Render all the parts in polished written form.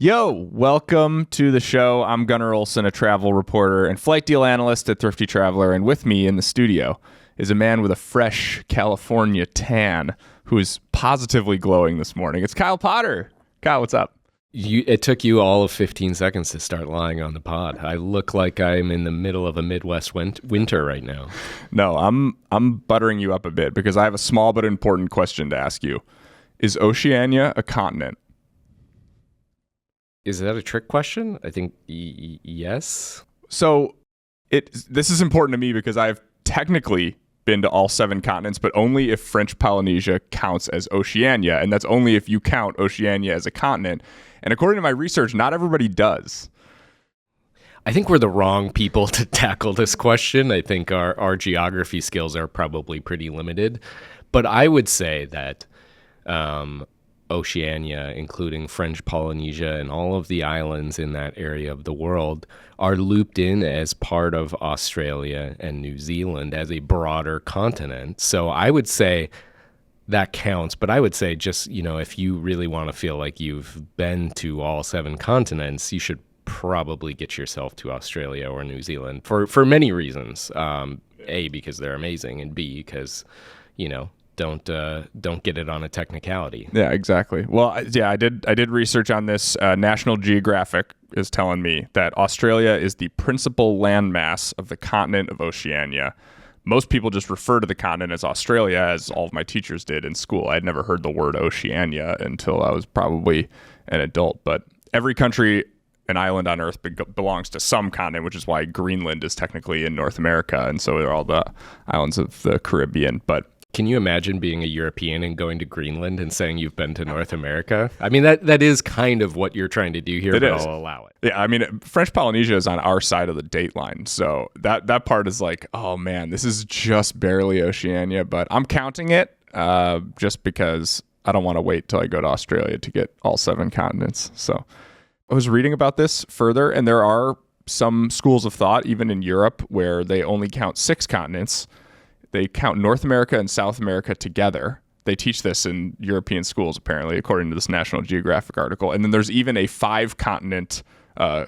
Yo, welcome to the show. I'm Gunnar, a travel reporter and flight deal analyst at Thrifty Traveler, and with me in the studio is a man with a fresh California tan who is positively glowing this morning. It's Kyle Potter. Kyle, what's up? It took you all of 15 seconds to start lying on the pod. I look like I'm in the middle of a Midwest winter right now. No, I'm buttering you up a bit because I have a small but important question to ask you. Is Oceania a continent? Is that a trick question? I think yes. So this is important to me because I've technically been to all 7 continents, but only if French Polynesia counts as Oceania, and that's only if you count Oceania as a continent. And according to my research, not everybody does. I think we're the wrong people to tackle this question. I think our geography skills are probably pretty limited. But I would say that Oceania, including French Polynesia and all of the islands in that area of the world, are looped in as part of Australia and New Zealand as a broader continent. So I would say that counts, but I would say just, if you really want to feel like you've been to all 7 continents, you should probably get yourself to Australia or New Zealand for many reasons. A, because they're amazing, and B, because, don't get it on a technicality. Yeah, exactly. Well, I did research on this. National Geographic is telling me that Australia is the principal landmass of the continent of Oceania. Most people just refer to the continent as Australia, as all of my teachers did in school. I'd never heard the word Oceania until I was probably an adult. But every country and island on Earth belongs to some continent, which is why Greenland is technically in North America, and so are all the islands of the Caribbean. But can you imagine being a European and going to Greenland and saying you've been to North America? I mean, that is kind of what you're trying to do here, but I'll allow it. Yeah, I mean, French Polynesia is on our side of the date line, so that part is like, oh man, this is just barely Oceania, but I'm counting it just because I don't want to wait till I go to Australia to get all 7 continents. So I was reading about this further, and there are some schools of thought, even in Europe, where they only count 6 continents. They count North America and South America together. They teach this in European schools, apparently, according to this National Geographic article. And then there's even a 5-continent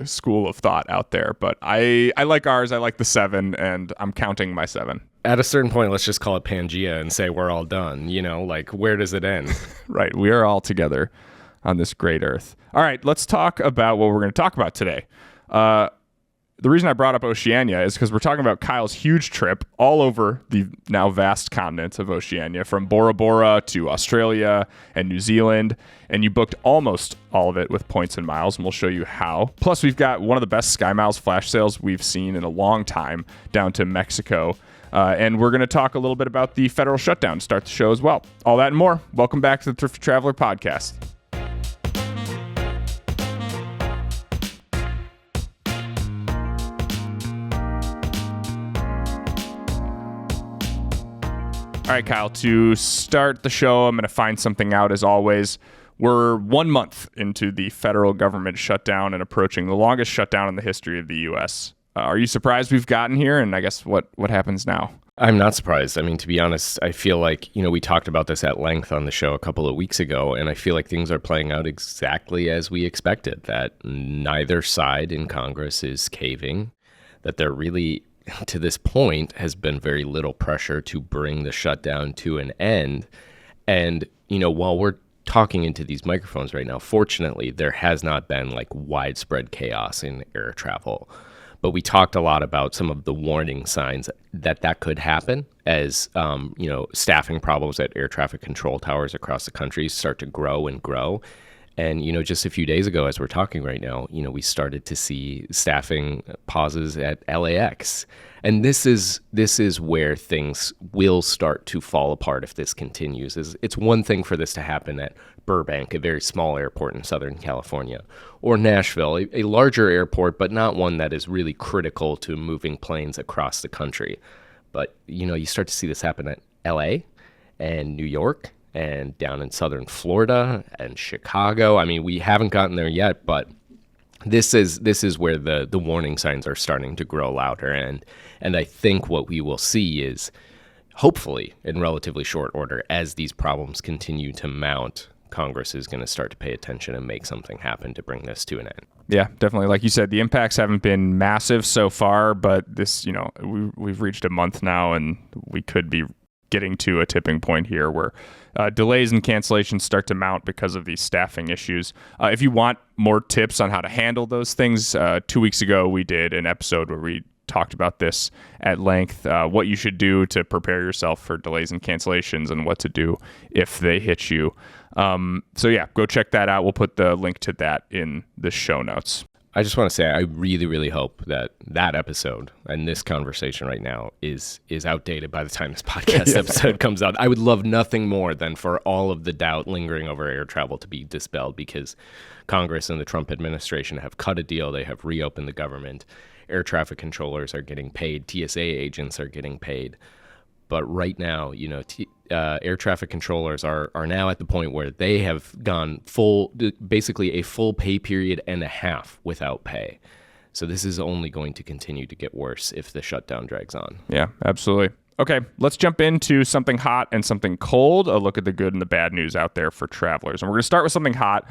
school of thought out there. But I like ours. I like the 7, and I'm counting my 7. At a certain point, let's just call it Pangea and say we're all done. Where does it end? Right. We are all together on this great earth. All right. Let's talk about what we're going to talk about today. The reason I brought up Oceania is because we're talking about Kyle's huge trip all over the now vast continent of Oceania, from Bora Bora to Australia and New Zealand, and you booked almost all of it with points and miles, and we'll show you how. Plus, we've got one of the best SkyMiles flash sales we've seen in a long time down to Mexico, and we're going to talk a little bit about the federal shutdown to start the show as well. All that and more. Welcome back to the Thrifty Traveler podcast. All right, Kyle, to start the show, I'm going to find something out as always. We're 1 month into the federal government shutdown and approaching the longest shutdown in the history of the U.S. Are you surprised we've gotten here? And I guess what happens now? I'm not surprised. I mean, to be honest, I feel like, we talked about this at length on the show a couple of weeks ago, and I feel like things are playing out exactly as we expected, that neither side in Congress is caving, that they're really, to this point, has been very little pressure to bring the shutdown to an end. And, while we're talking into these microphones right now, fortunately, there has not been widespread chaos in air travel. But we talked a lot about some of the warning signs that could happen as, staffing problems at air traffic control towers across the country start to grow and grow. And, just a few days ago, as we're talking right now, we started to see staffing pauses at LAX. And this is where things will start to fall apart if this continues. It's one thing for this to happen at Burbank, a very small airport in Southern California, or Nashville, a larger airport, but not one that is really critical to moving planes across the country. But, you start to see this happen at LA and New York and down in southern Florida and Chicago. I mean, we haven't gotten there yet, but this is where the warning signs are starting to grow louder. And I think what we will see is, hopefully in relatively short order, as these problems continue to mount, Congress is going to start to pay attention and make something happen to bring this to an end. Yeah, definitely. Like you said, the impacts haven't been massive so far, but this, we've reached a month now, and we could be getting to a tipping point here where delays and cancellations start to mount because of these staffing issues. If you want more tips on how to handle those things, 2 weeks ago we did an episode where we talked about this at length, what you should do to prepare yourself for delays and cancellations and what to do if they hit you. So yeah, go check that out. We'll put the link to that in the show notes. I just want to say I really, really hope that episode and this conversation right now is outdated by the time this podcast episode comes out. I would love nothing more than for all of the doubt lingering over air travel to be dispelled, because Congress and the Trump administration have cut a deal. They have reopened the government. Air traffic controllers are getting paid. TSA agents are getting paid. But right now, air traffic controllers are now at the point where they have gone basically a full pay period and a half without pay. So this is only going to continue to get worse if the shutdown drags on. Yeah, absolutely. Okay, let's jump into something hot and something cold, a look at the good and the bad news out there for travelers. And we're going to start with something hot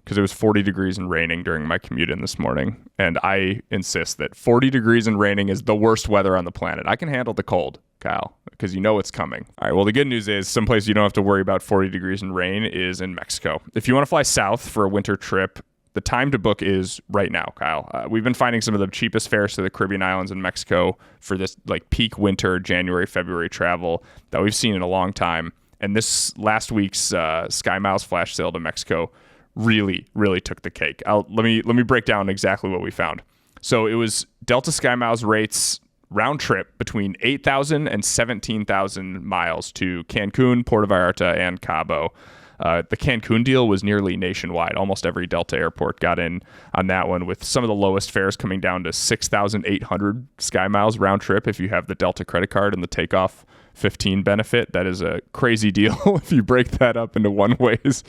because it was 40 degrees and raining during my commute in this morning. And I insist that 40 degrees and raining is the worst weather on the planet. I can handle the cold, Kyle, because you know it's coming. All right, well, the good news is someplace you don't have to worry about 40 degrees and rain is in Mexico. If you want to fly south for a winter trip, the time to book is right now, Kyle. We've been finding some of the cheapest fares to the Caribbean islands in Mexico for this peak winter, January, February travel that we've seen in a long time. And this last week's SkyMiles flash sale to Mexico really, really took the cake. Let me break down exactly what we found. So it was Delta SkyMiles rates round trip between 8,000 and 17,000 miles to Cancun, Puerto Vallarta, and Cabo. The Cancun deal was nearly nationwide. Almost every Delta airport got in on that one, with some of the lowest fares coming down to 6,800 SkyMiles round trip if you have the Delta credit card and the takeoff 15 benefit. That is a crazy deal if you break that up into one ways.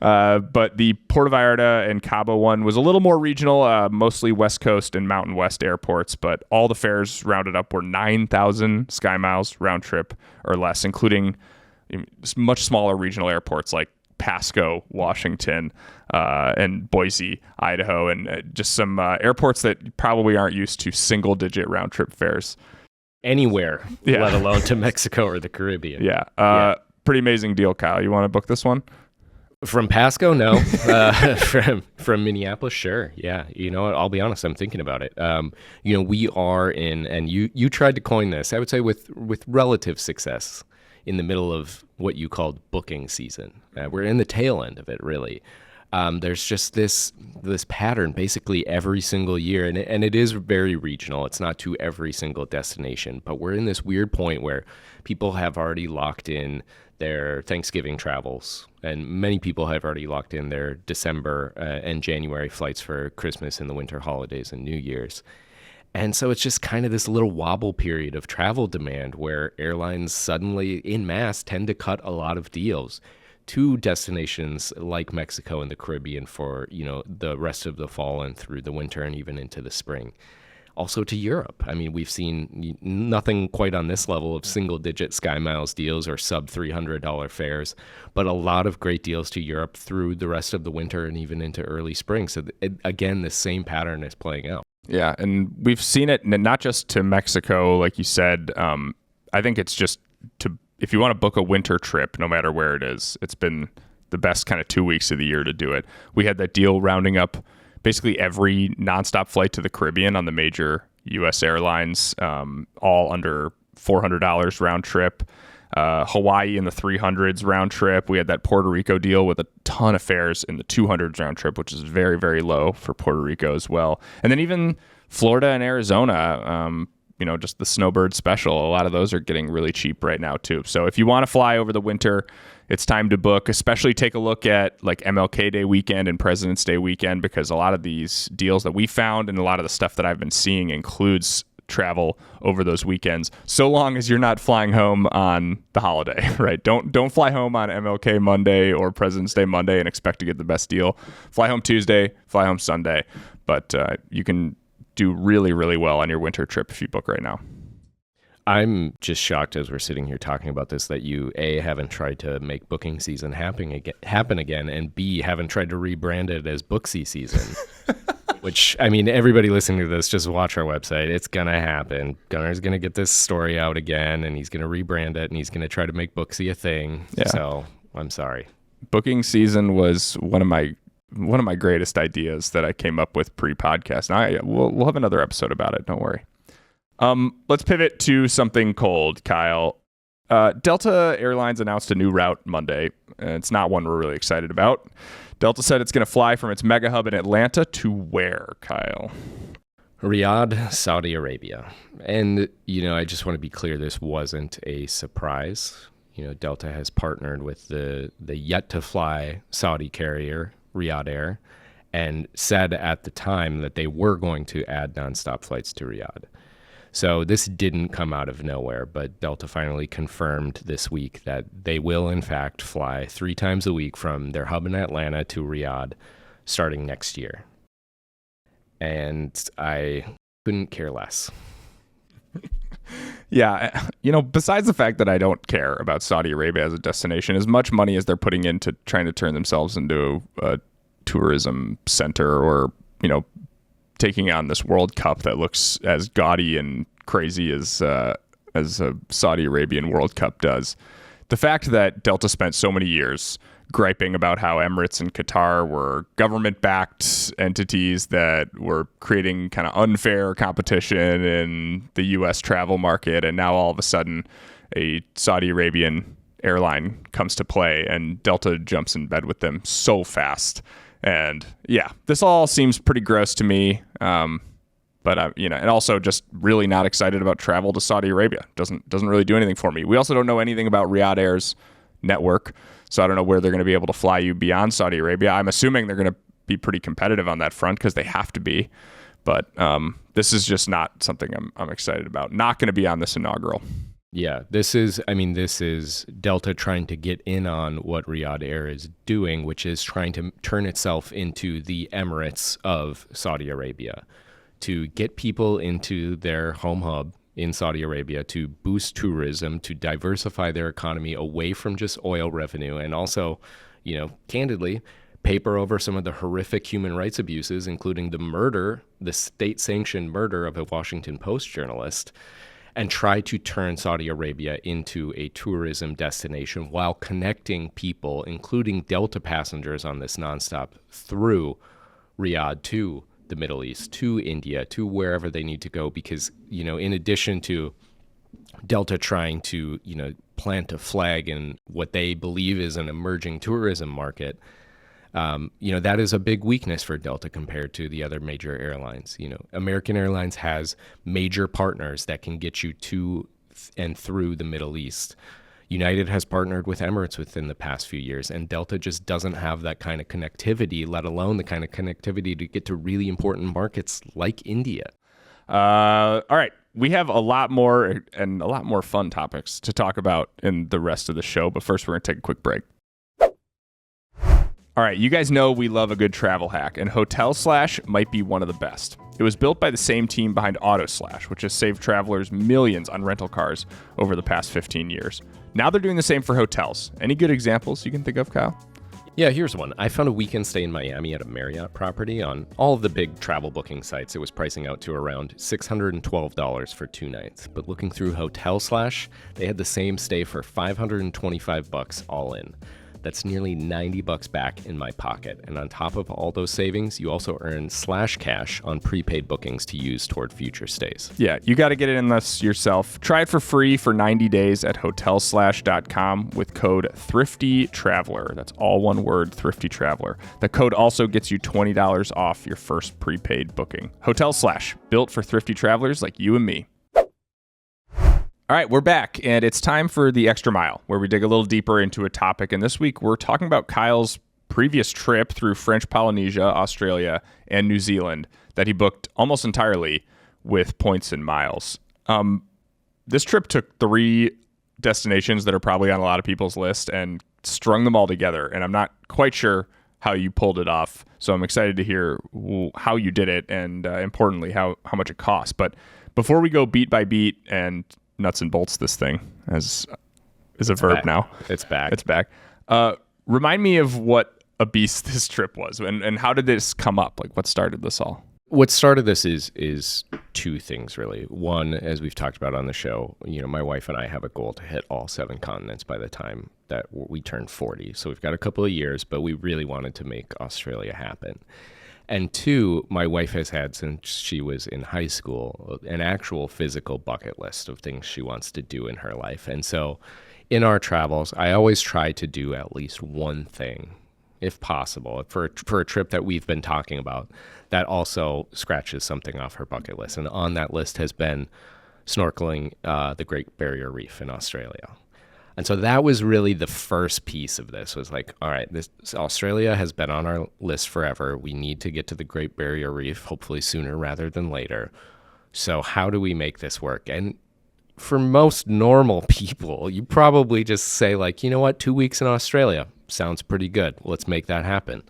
But the Puerto Vallarta and Cabo one was a little more regional, mostly West Coast and Mountain West airports, but all the fares rounded up were 9,000 SkyMiles round trip or less, including much smaller regional airports like Pasco, Washington, and Boise, Idaho, and just some airports that probably aren't used to single-digit round-trip fares. Anywhere, let alone to Mexico or the Caribbean. Yeah. Pretty amazing deal, Kyle. You want to book this one? From Pasco? No. From Minneapolis? Sure. Yeah. You know what? I'll be honest. I'm thinking about it. We are in, and you tried to coin this, I would say with relative success, in the middle of what you called booking season. We're in the tail end of it, really. There's just this pattern basically every single year, and it is very regional. It's not to every single destination, but we're in this weird point where people have already locked in their Thanksgiving travels, and many people have already locked in their December and January flights for Christmas and the winter holidays and New Year's. And so it's just kind of this little wobble period of travel demand where airlines suddenly, en masse, tend to cut a lot of deals to destinations like Mexico and the Caribbean for, the rest of the fall and through the winter and even into the spring. Also to Europe. I mean, we've seen nothing quite on this level of single-digit SkyMiles deals or sub-$300 fares, but a lot of great deals to Europe through the rest of the winter and even into early spring. So again, the same pattern is playing out. Yeah, and we've seen it not just to Mexico, like you said. I think it's just if you want to book a winter trip, no matter where it is, it's been the best kind of 2 weeks of the year to do it. We had that deal rounding up basically every nonstop flight to the Caribbean on the major U.S. airlines, all under $400 round trip. Hawaii in the 300s round trip. We had that Puerto Rico deal with a ton of fares in the 200s round trip, which is very, very low for Puerto Rico as well. And then even Florida and Arizona, just the Snowbird special, a lot of those are getting really cheap right now too. So if you want to fly over the winter, it's time to book, especially take a look at like MLK Day weekend and President's Day weekend, because a lot of these deals that we found and a lot of the stuff that I've been seeing includes travel over those weekends, so long as you're not flying home on the holiday, right? Don't fly home on MLK Monday or President's Day Monday and expect to get the best deal. Fly home Tuesday, fly home Sunday, but you can do really, really well on your winter trip if you book right now. I'm just shocked as we're sitting here talking about this that you, A, haven't tried to make booking season happen again, and B, haven't tried to rebrand it as Booksy season. Which, I mean, everybody listening to this, just watch our website. It's going to happen. Gunnar's going to get this story out again, and he's going to rebrand it, and he's going to try to make Booksy a thing. Yeah. So I'm sorry. Booking season was one of my greatest ideas that I came up with pre-podcast. Now we'll have another episode about it. Don't worry. Let's pivot to something cold, Kyle. Delta Airlines announced a new route Monday, and it's not one we're really excited about. Delta said it's going to fly from its mega hub in Atlanta to where, Kyle? Riyadh, Saudi Arabia. And, I just want to be clear, this wasn't a surprise. Delta has partnered with the yet-to-fly Saudi carrier, Riyadh Air, and said at the time that they were going to add nonstop flights to Riyadh. So this didn't come out of nowhere, but Delta finally confirmed this week that they will, in fact, fly 3 times a week from their hub in Atlanta to Riyadh starting next year. And I couldn't care less. Yeah, besides the fact that I don't care about Saudi Arabia as a destination, as much money as they're putting into trying to turn themselves into a tourism center or, taking on this World Cup that looks as gaudy and crazy as a Saudi Arabian World Cup does. The fact that Delta spent so many years griping about how Emirates and Qatar were government-backed entities that were creating kind of unfair competition in the U.S. travel market, and now all of a sudden a Saudi Arabian airline comes to play and Delta jumps in bed with them so fast. And yeah, this all seems pretty gross to me. But and also just really not excited about travel to Saudi Arabia. Doesn't really do anything for me. We also don't know anything about Riyadh Air's network, so I don't know where they're going to be able to fly you beyond Saudi Arabia. I'm assuming they're going to be pretty competitive on that front because they have to be. But this is just not something I'm excited about. Not going to be on this inaugural. Yeah, this is Delta trying to get in on what Riyadh Air is doing, which is trying to turn itself into the Emirates of Saudi Arabia, to get people into their home hub in Saudi Arabia, to boost tourism, to diversify their economy away from just oil revenue, and also, candidly, paper over some of the horrific human rights abuses, including the state-sanctioned murder of a Washington Post journalist, and try to turn Saudi Arabia into a tourism destination while connecting people, including Delta passengers on this nonstop, through Riyadh to the Middle East, to India, to wherever they need to go. Because, in addition to Delta trying to, plant a flag in what they believe is an emerging tourism market, that is a big weakness for Delta compared to the other major airlines. American Airlines has major partners that can get you to and through the Middle East. United has partnered with Emirates within the past few years, and Delta just doesn't have that kind of connectivity, let alone the kind of connectivity to get to really important markets like India. All right. We have a lot more fun topics to talk about in the rest of the show, but first we're going to take a quick break. All right, you guys know we love a good travel hack, and HotelSlash might be one of the best. It was built by the same team behind AutoSlash, which has saved travelers millions on rental cars over the past 15 years. Now they're doing the same for hotels. Any good examples you can think of, Kyle? Yeah, here's one. I found a weekend stay in Miami at a Marriott property. On all of the big travel booking sites, it was pricing out to around $612 for 2 nights. But looking through HotelSlash, they had the same stay for $525 all in. That's nearly $90 back in my pocket. And on top of all those savings, you also earn Slash Cash on prepaid bookings to use toward future stays. Yeah, you got to get it in this yourself. Try it for free for 90 days at HotelSlash.com with code Thrifty Traveler. That's all one word, Thrifty Traveler. The code also gets you $20 off your first prepaid booking. HotelSlash, built for thrifty travelers like you and me. All right, we're back, and it's time for the Extra Mile, where we dig a little deeper into a topic. And this week, we're talking about Kyle's previous trip through French Polynesia, Australia, and New Zealand that he booked almost entirely with points and miles. This trip took 3 destinations that are probably on a lot of people's list and strung them all together. And I'm not quite sure how you pulled it off, so I'm excited to hear how you did it and, importantly, how much it cost. But before we go beat by beat and nuts and bolts this thing as is a verb back. now. It's back. It's back. Remind me of what a beast this trip was, and how did this come up? Like, what started this all? What started this is two things, really. One, as we've talked about on the show, my wife and I have a goal to hit all 7 continents by the time that we turn 40. So we've got a couple of years, but we really wanted to make Australia happen. And two, my wife has had, since she was in high school, an actual physical bucket list of things she wants to do in her life. And so in our travels, I always try to do at least one thing, if possible, for a trip that we've been talking about, that also scratches something off her bucket list. And on that list has been snorkeling the Great Barrier Reef in Australia. And so that was really the first piece of this, was like, all right, this Australia has been on our list forever. We need to get to the Great Barrier Reef, hopefully sooner rather than later. So how do we make this work? And for most normal people, you probably just say, like, you know what, 2 weeks in Australia sounds pretty good. Let's make that happen.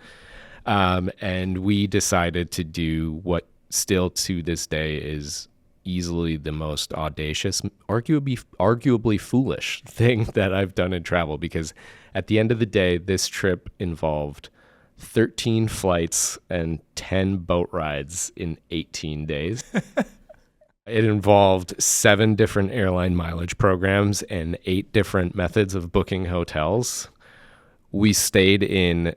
And we decided to do what still to this day is easily the most audacious, arguably foolish thing that I've done in travel, because at the end of the day, this trip involved 13 flights and 10 boat rides in 18 days. It involved 7 different airline mileage programs and 8 different methods of booking hotels. We stayed in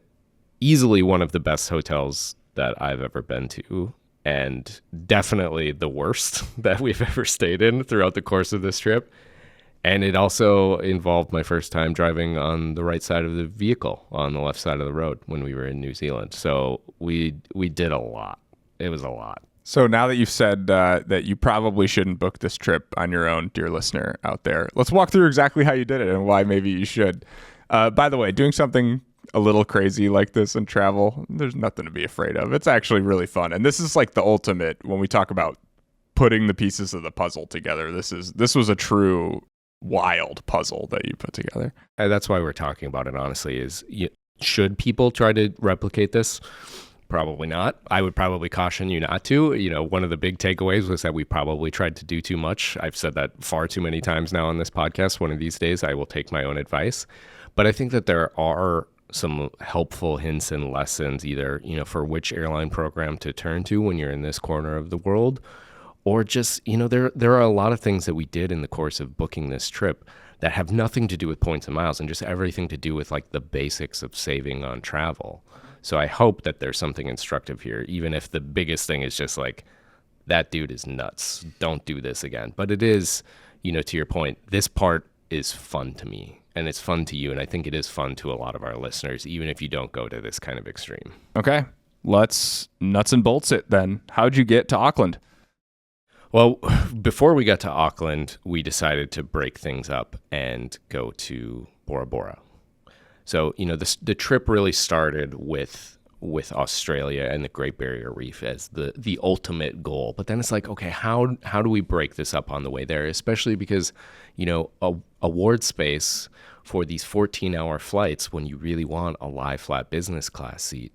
easily one of the best hotels that I've ever been to, and definitely the worst that we've ever stayed in throughout the course of this trip. And it also involved my first time driving on the right side of the vehicle on the left side of the road when we were in New Zealand. So we did a lot. It was a lot. So now that you've said that you probably shouldn't book this trip on your own, dear listener out there, let's walk through exactly how you did it and why maybe you should. By the way, doing something a little crazy like this in travel, there's nothing to be afraid of. It's actually really fun. And this is like the ultimate when we talk about putting the pieces of the puzzle together. This was a true wild puzzle that you put together. And that's why we're talking about it, honestly, is should people try to replicate this? Probably not. I would probably caution you not to. One of the big takeaways was that we probably tried to do too much. I've said that far too many times now on this podcast. One of these days, I will take my own advice. But I think that there are some helpful hints and lessons, either, for which airline program to turn to when you're in this corner of the world, or just, there are a lot of things that we did in the course of booking this trip that have nothing to do with points and miles and just everything to do with like the basics of saving on travel. So I hope that there's something instructive here, even if the biggest thing is just like, that dude is nuts. Don't do this again. But it is, to your point, this part is fun to me and it's fun to you. And I think it is fun to a lot of our listeners, even if you don't go to this kind of extreme. Okay, let's nuts and bolts it then. How'd you get to Auckland? Well, before we got to Auckland, we decided to break things up and go to Bora Bora. So, the trip really started with Australia and the Great Barrier Reef as the ultimate goal. But then it's like, okay, how do we break this up on the way there? Especially because, award space for these 14-hour flights, when you really want a lie flat business class seat,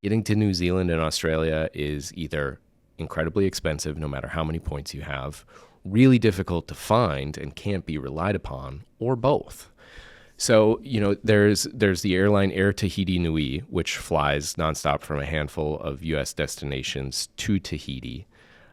getting to New Zealand and Australia is either incredibly expensive, no matter how many points you have, really difficult to find and can't be relied upon, or both. So, there's the airline Air Tahiti Nui, which flies nonstop from a handful of U.S. destinations to Tahiti.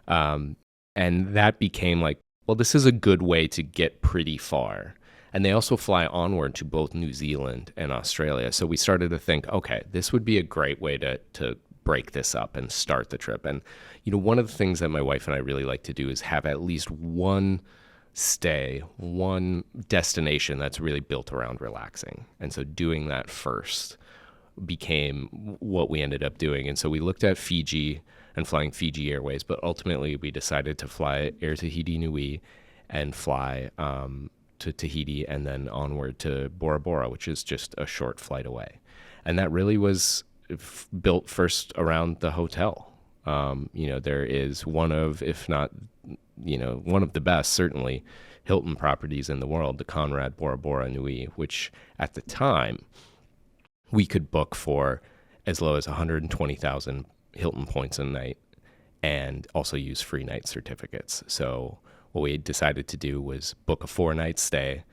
And that became like, well, this is a good way to get pretty far. And they also fly onward to both New Zealand and Australia. So we started to think, okay, this would be a great way to break this up and start the trip. And, one of the things that my wife and I really like to do is have at least one destination that's really built around relaxing. And so doing that first became what we ended up doing. And so we looked at Fiji and flying Fiji Airways, but ultimately we decided to fly Air Tahiti Nui and fly to Tahiti and then onward to Bora Bora, which is just a short flight away. And that really was built first around the hotel. There is one of, if not, one of the best, certainly, Hilton properties in the world, the Conrad Bora Bora Nui, which at the time we could book for as low as 120,000 Hilton points a night and also use free night certificates. So what we decided to do was book a 4-night stay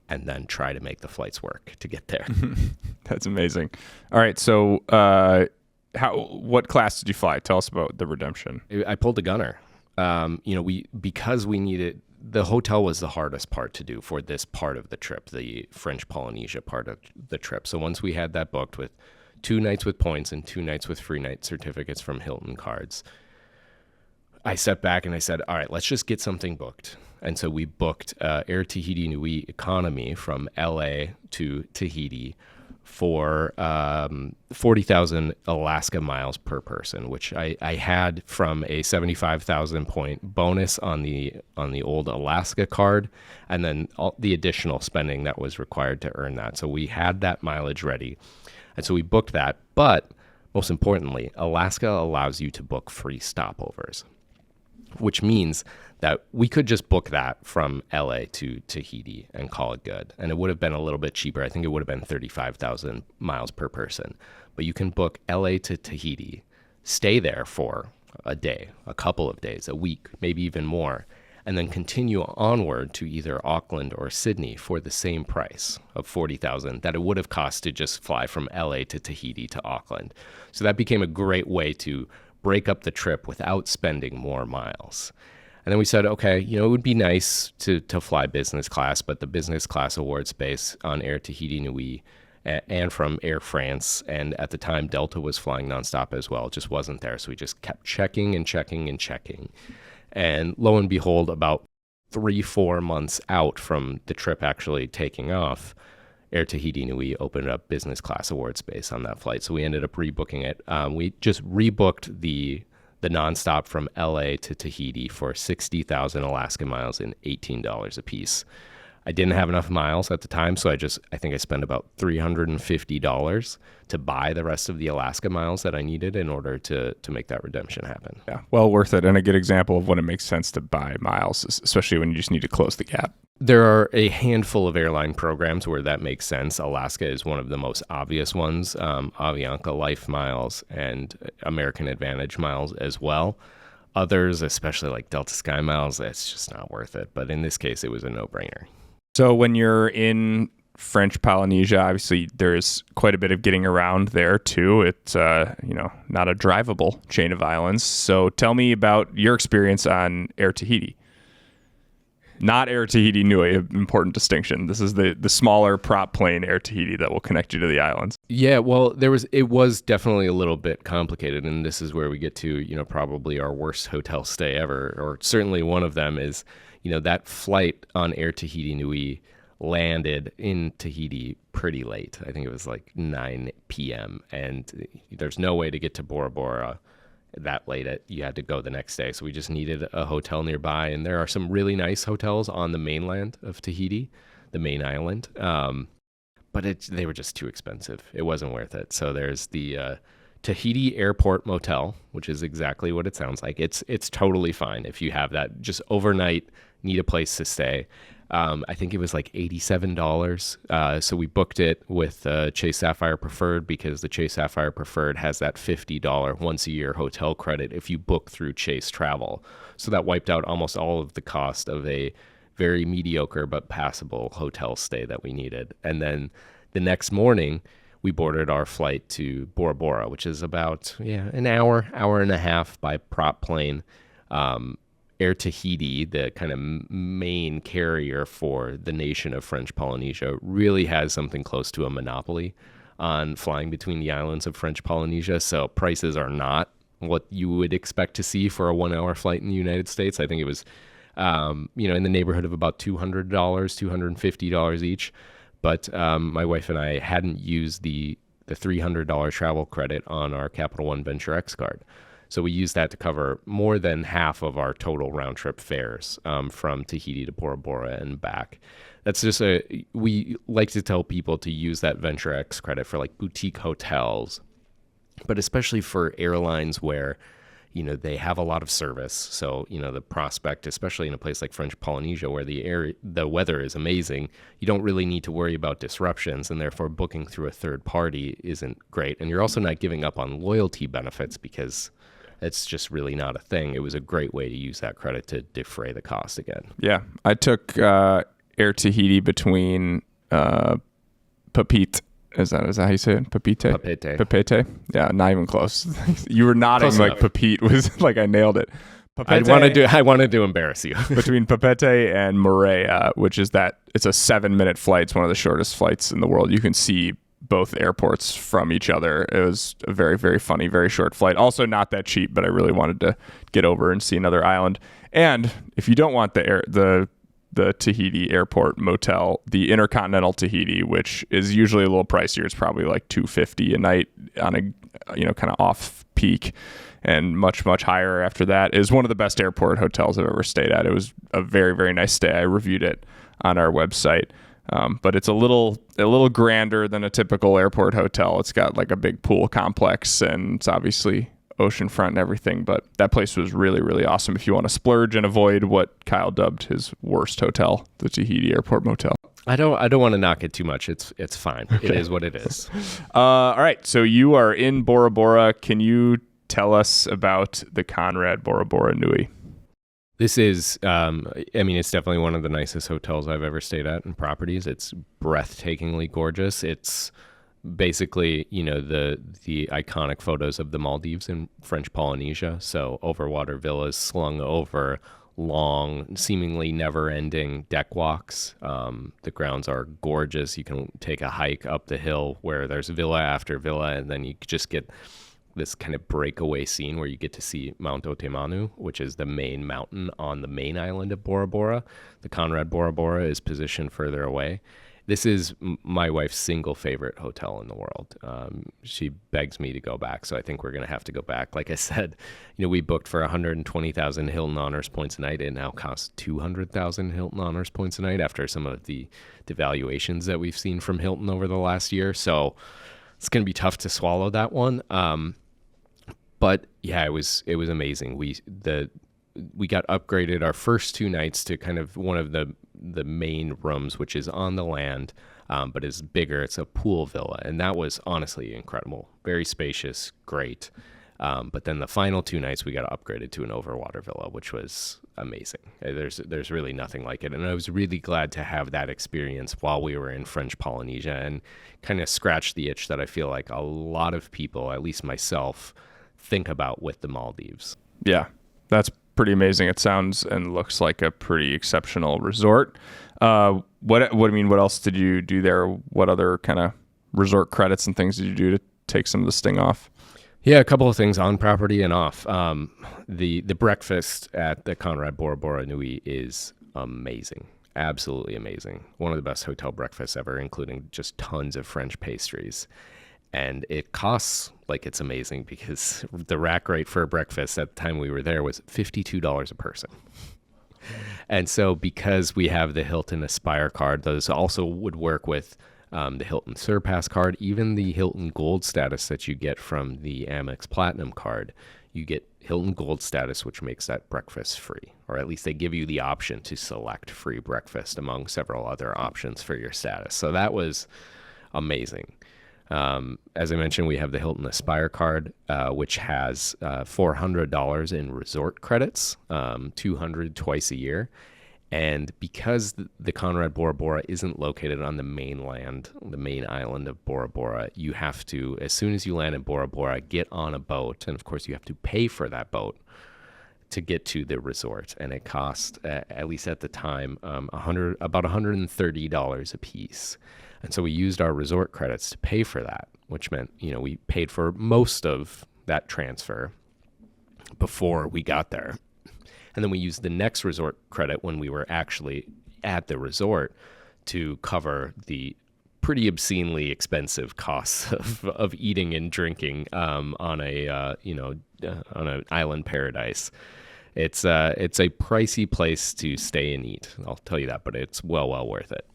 and then try to make the flights work to get there. That's amazing. All right. So what class did you fly? Tell us about the redemption. I pulled a Gunnar. Because we needed, the hotel was the hardest part to do for this part of the trip, the French Polynesia part of the trip. So once we had that booked with 2 nights with points and 2 nights with free night certificates from Hilton cards, I stepped back and I said, all right, let's just get something booked. And so we booked Air Tahiti Nui economy from LA to Tahiti for 40,000 Alaska miles per person, which I had from a 75,000 point bonus on the old Alaska card, and then all the additional spending that was required to earn that. So we had that mileage ready. And so we booked that. But most importantly, Alaska allows you to book free stopovers, which means that we could just book that from LA to Tahiti and call it good. And it would have been a little bit cheaper. I think it would have been 35,000 miles per person. But you can book LA to Tahiti, stay there for a day, a couple of days, a week, maybe even more, and then continue onward to either Auckland or Sydney for the same price of 40,000 that it would have cost to just fly from LA to Tahiti to Auckland. So that became a great way to break up the trip without spending more miles. And then we said, okay, it would be nice to fly business class, but the business class award space on Air Tahiti Nui and from Air France, and at the time Delta was flying nonstop as well, just wasn't there. So we just kept checking and checking and checking. And lo and behold, about 3-4 months out from the trip actually taking off, Air Tahiti Nui opened up business class award space on that flight. So we ended up rebooking it. We just rebooked the nonstop from LA to Tahiti for 60,000 Alaska miles and $18 a piece. I didn't have enough miles at the time, so I think I spent about $350 to buy the rest of the Alaska miles that I needed in order to make that redemption happen. Yeah, well worth it, and a good example of when it makes sense to buy miles, especially when you just need to close the gap. There are a handful of airline programs where that makes sense. Alaska is one of the most obvious ones. Avianca Life Miles and American Advantage Miles as well. Others, especially like Delta SkyMiles, that's just not worth it. But in this case, it was a no-brainer. So when you're in French Polynesia, obviously there's quite a bit of getting around there too. It's not a drivable chain of islands. So tell me about your experience on Air Tahiti. Not Air Tahiti Nui, an important distinction. This is the smaller prop plane Air Tahiti that will connect you to the islands. Yeah, well, it was definitely a little bit complicated, and this is where we get to, probably our worst hotel stay ever, or certainly one of them is, that flight on Air Tahiti Nui landed in Tahiti pretty late. I think it was like 9 p.m., and there's no way to get to Bora Bora that late. You had to go the next day, so we just needed a hotel nearby, and there are some really nice hotels on the mainland of Tahiti, the main island, but they were just too expensive. It wasn't worth it. So there's the Tahiti Airport Motel, which is exactly what it sounds like. It's totally fine if you have that just overnight, need a place to stay. I think it was like $87. So we booked it with Chase Sapphire Preferred because the Chase Sapphire Preferred has that $50 once a year hotel credit if you book through Chase Travel. So that wiped out almost all of the cost of a very mediocre but passable hotel stay that we needed. And then the next morning, we boarded our flight to Bora Bora, which is about an hour and a half by prop plane. Air Tahiti, the kind of main carrier for the nation of French Polynesia, really has something close to a monopoly on flying between the islands of French Polynesia. So prices are not what you would expect to see for a 1-hour flight in the United States. I think it was, in the neighborhood of about $200, $250 each. But my wife and I hadn't used the $300 travel credit on our Capital One Venture X card. So we used that to cover more than half of our total round trip fares from Tahiti to Bora Bora and back. That's just we like to tell people to use that Venture X credit for like boutique hotels, but especially for airlines where, they have a lot of service. So, the prospect, especially in a place like French Polynesia where the weather is amazing, you don't really need to worry about disruptions, and therefore booking through a third party isn't great. And you're also not giving up on loyalty benefits because it's just really not a thing. It was a great way to use that credit to defray the cost again. Yeah, I took Air Tahiti between Papite. Is that how you say it? Papite? Papete. Yeah, not even close. You were nodding Close like enough. Papite was like I nailed it. I wanted to embarrass you. Between Papete and Moorea, which is it's a 7-minute flight. It's one of the shortest flights in the world. You can see both airports from each other. It was a very, very funny, very short flight. Also not that cheap, but I really wanted to get over and see another island. And if you don't want the Tahiti airport motel, the Intercontinental Tahiti, which is usually a little pricier, it's probably like $250 a night on a kind of off peak, and much, much higher after that, is one of the best airport hotels I've ever stayed at. It was a very, very nice stay. I reviewed it on our website. But it's a little grander than a typical airport hotel. It's got like a big pool complex, and it's obviously oceanfront and everything. But that place was really, really awesome if you want to splurge and avoid what Kyle dubbed his worst hotel, the Tahiti Airport Motel. I don't want to knock it too much. It's fine. Okay. It is what it is. All right. So you are in Bora Bora. Can you tell us about the Conrad Bora Bora Nui? This is, it's definitely one of the nicest hotels I've ever stayed at in properties. It's breathtakingly gorgeous. It's basically, the iconic photos of the Maldives in French Polynesia. So overwater villas slung over long, seemingly never-ending deck walks. The grounds are gorgeous. You can take a hike up the hill where there's villa after villa, and then you just get this kind of breakaway scene where you get to see Mount Otemanu, which is the main mountain on the main island of Bora Bora. The Conrad Bora Bora is positioned further away. This is my wife's single favorite hotel in the world. She begs me to go back, so I think we're going to have to go back. Like I said, we booked for 120,000 Hilton Honors points a night. It now costs 200,000 Hilton Honors points a night after some of the devaluations that we've seen from Hilton over the last year. So it's going to be tough to swallow that one. But yeah, it was amazing. We got upgraded our first 2 nights to kind of one of the main rooms, which is on the land, but is bigger. It's a pool villa, and that was honestly incredible. Very spacious, great. But then the final 2 nights we got upgraded to an overwater villa, which was amazing. There's really nothing like it, and I was really glad to have that experience while we were in French Polynesia, and kind of scratch the itch that I feel like a lot of people, at least myself, think about with the Maldives. Yeah, that's pretty amazing. It sounds and looks like a pretty exceptional resort. What else did you do there? What other kind of resort credits and things did you do to take some of the sting off? Yeah, a couple of things on property and off. The breakfast at the Conrad Bora Bora Nui is amazing. Absolutely amazing. One of the best hotel breakfasts ever, including just tons of French pastries. And it costs like it's amazing because the rack rate for a breakfast at the time we were there was $52 a person. And so because we have the Hilton Aspire card, those also would work with the Hilton Surpass card, even the Hilton Gold status that you get from the Amex Platinum card. You get Hilton Gold status, which makes that breakfast free, or at least they give you the option to select free breakfast among several other options for your status. So that was amazing. As I mentioned, we have the Hilton Aspire card, which has $400 in resort credits, $200 twice a year. And because the Conrad Bora Bora isn't located on the mainland, the main island of Bora Bora, you have to, as soon as you land in Bora Bora, get on a boat. And of course, you have to pay for that boat to get to the resort. And it cost, at least at the time, about $130 a piece. And so we used our resort credits to pay for that, which meant, we paid for most of that transfer before we got there. And then we used the next resort credit when we were actually at the resort to cover the pretty obscenely expensive costs of eating and drinking on an island paradise. It's a pricey place to stay and eat, I'll tell you that, but it's well worth it.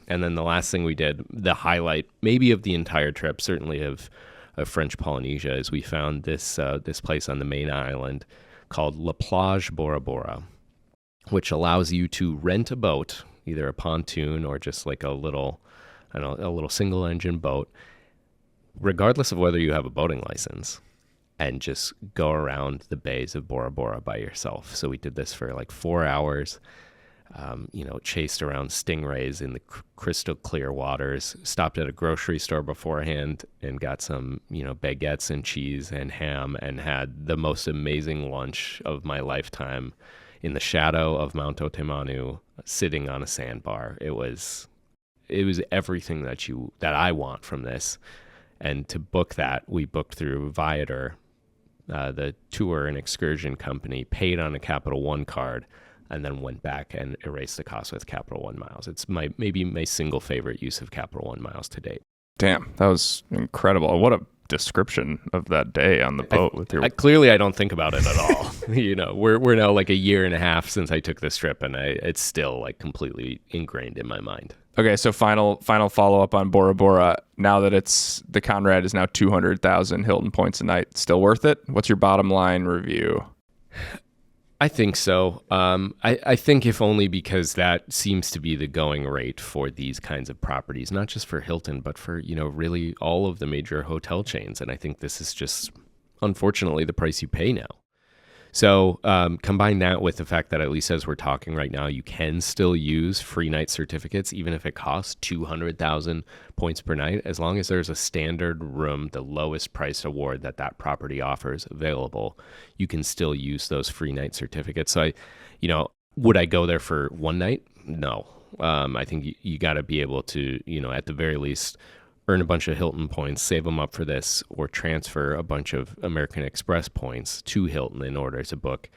And then the last thing we did, the highlight maybe of the entire trip, certainly of French Polynesia, is we found this place on the main island called La Plage Bora Bora, which allows you to rent a boat, either a pontoon or just like a little single engine boat, regardless of whether you have a boating license. and just go around the bays of Bora Bora by yourself. So we did this for like 4 hours. Chased around stingrays in the crystal clear waters, stopped at a grocery store beforehand and got some, baguettes and cheese and ham, and had the most amazing lunch of my lifetime in the shadow of Mount Otemanu, sitting on a sandbar. It was everything that I want from this. And to book that, we booked through Viator, the tour and excursion company, paid on a Capital One card, and then went back and erased the cost with Capital One miles. It's maybe my single favorite use of Capital One miles to date. Damn, that was incredible. What a description of that day on the boat with your... Clearly, I don't think about it at all. We're now like a year and a half since I took this trip, and it's still like completely ingrained in my mind. Okay, so final follow-up on Bora Bora. Now that the Conrad is now 200,000 Hilton points a night, still worth it? What's your bottom line review? I think so. I think if only because that seems to be the going rate for these kinds of properties, not just for Hilton, but for, really all of the major hotel chains. And I think this is just, unfortunately, the price you pay now. So combine that with the fact that, at least as we're talking right now, you can still use free night certificates, even if it costs 200,000 points per night, as long as there's a standard room, the lowest priced award that property offers available, you can still use those free night certificates. So would I go there for one night? No. I think you got to be able to, at the very least, earn a bunch of Hilton points, save them up for this, or transfer a bunch of American Express points to Hilton in order to book,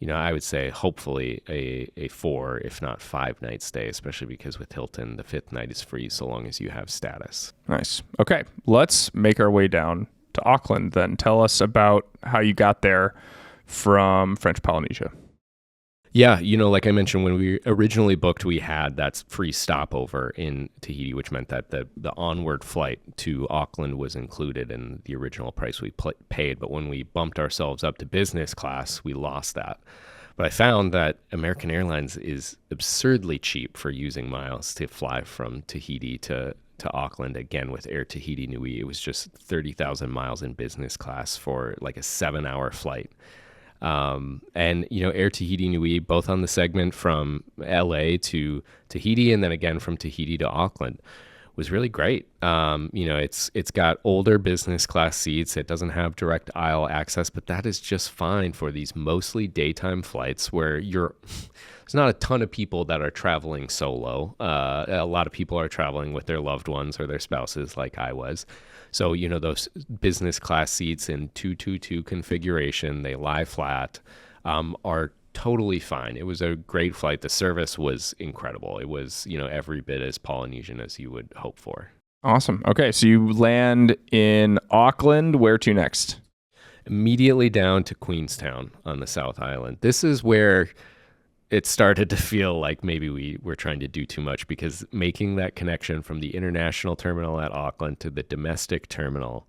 I would say hopefully a 4, if not 5 night stay, especially because with Hilton, the 5th night is free so long as you have status. Nice. Okay, let's make our way down to Auckland then. Tell us about how you got there from French Polynesia. Yeah, like I mentioned, when we originally booked, we had that free stopover in Tahiti, which meant that the onward flight to Auckland was included in the original price we paid. But when we bumped ourselves up to business class, we lost that. But I found that American Airlines is absurdly cheap for using miles to fly from Tahiti to Auckland. Again, with Air Tahiti Nui, it was just 30,000 miles in business class for like a 7-hour flight. And Air Tahiti Nui, both on the segment from LA to Tahiti and then again from Tahiti to Auckland, was really great. It's got older business class seats. It doesn't have direct aisle access, but that is just fine for these mostly daytime flights where there's not a ton of people that are traveling solo. A lot of people are traveling with their loved ones or their spouses, like I was. So, those business class seats in 222 configuration, they lie flat, are totally fine. It was a great flight. The service was incredible. It was, every bit as Polynesian as you would hope for. Awesome. Okay, so you land in Auckland. Where to next? Immediately down to Queenstown on the South Island. This is where it started to feel like maybe we were trying to do too much, because making that connection from the international terminal at Auckland to the domestic terminal,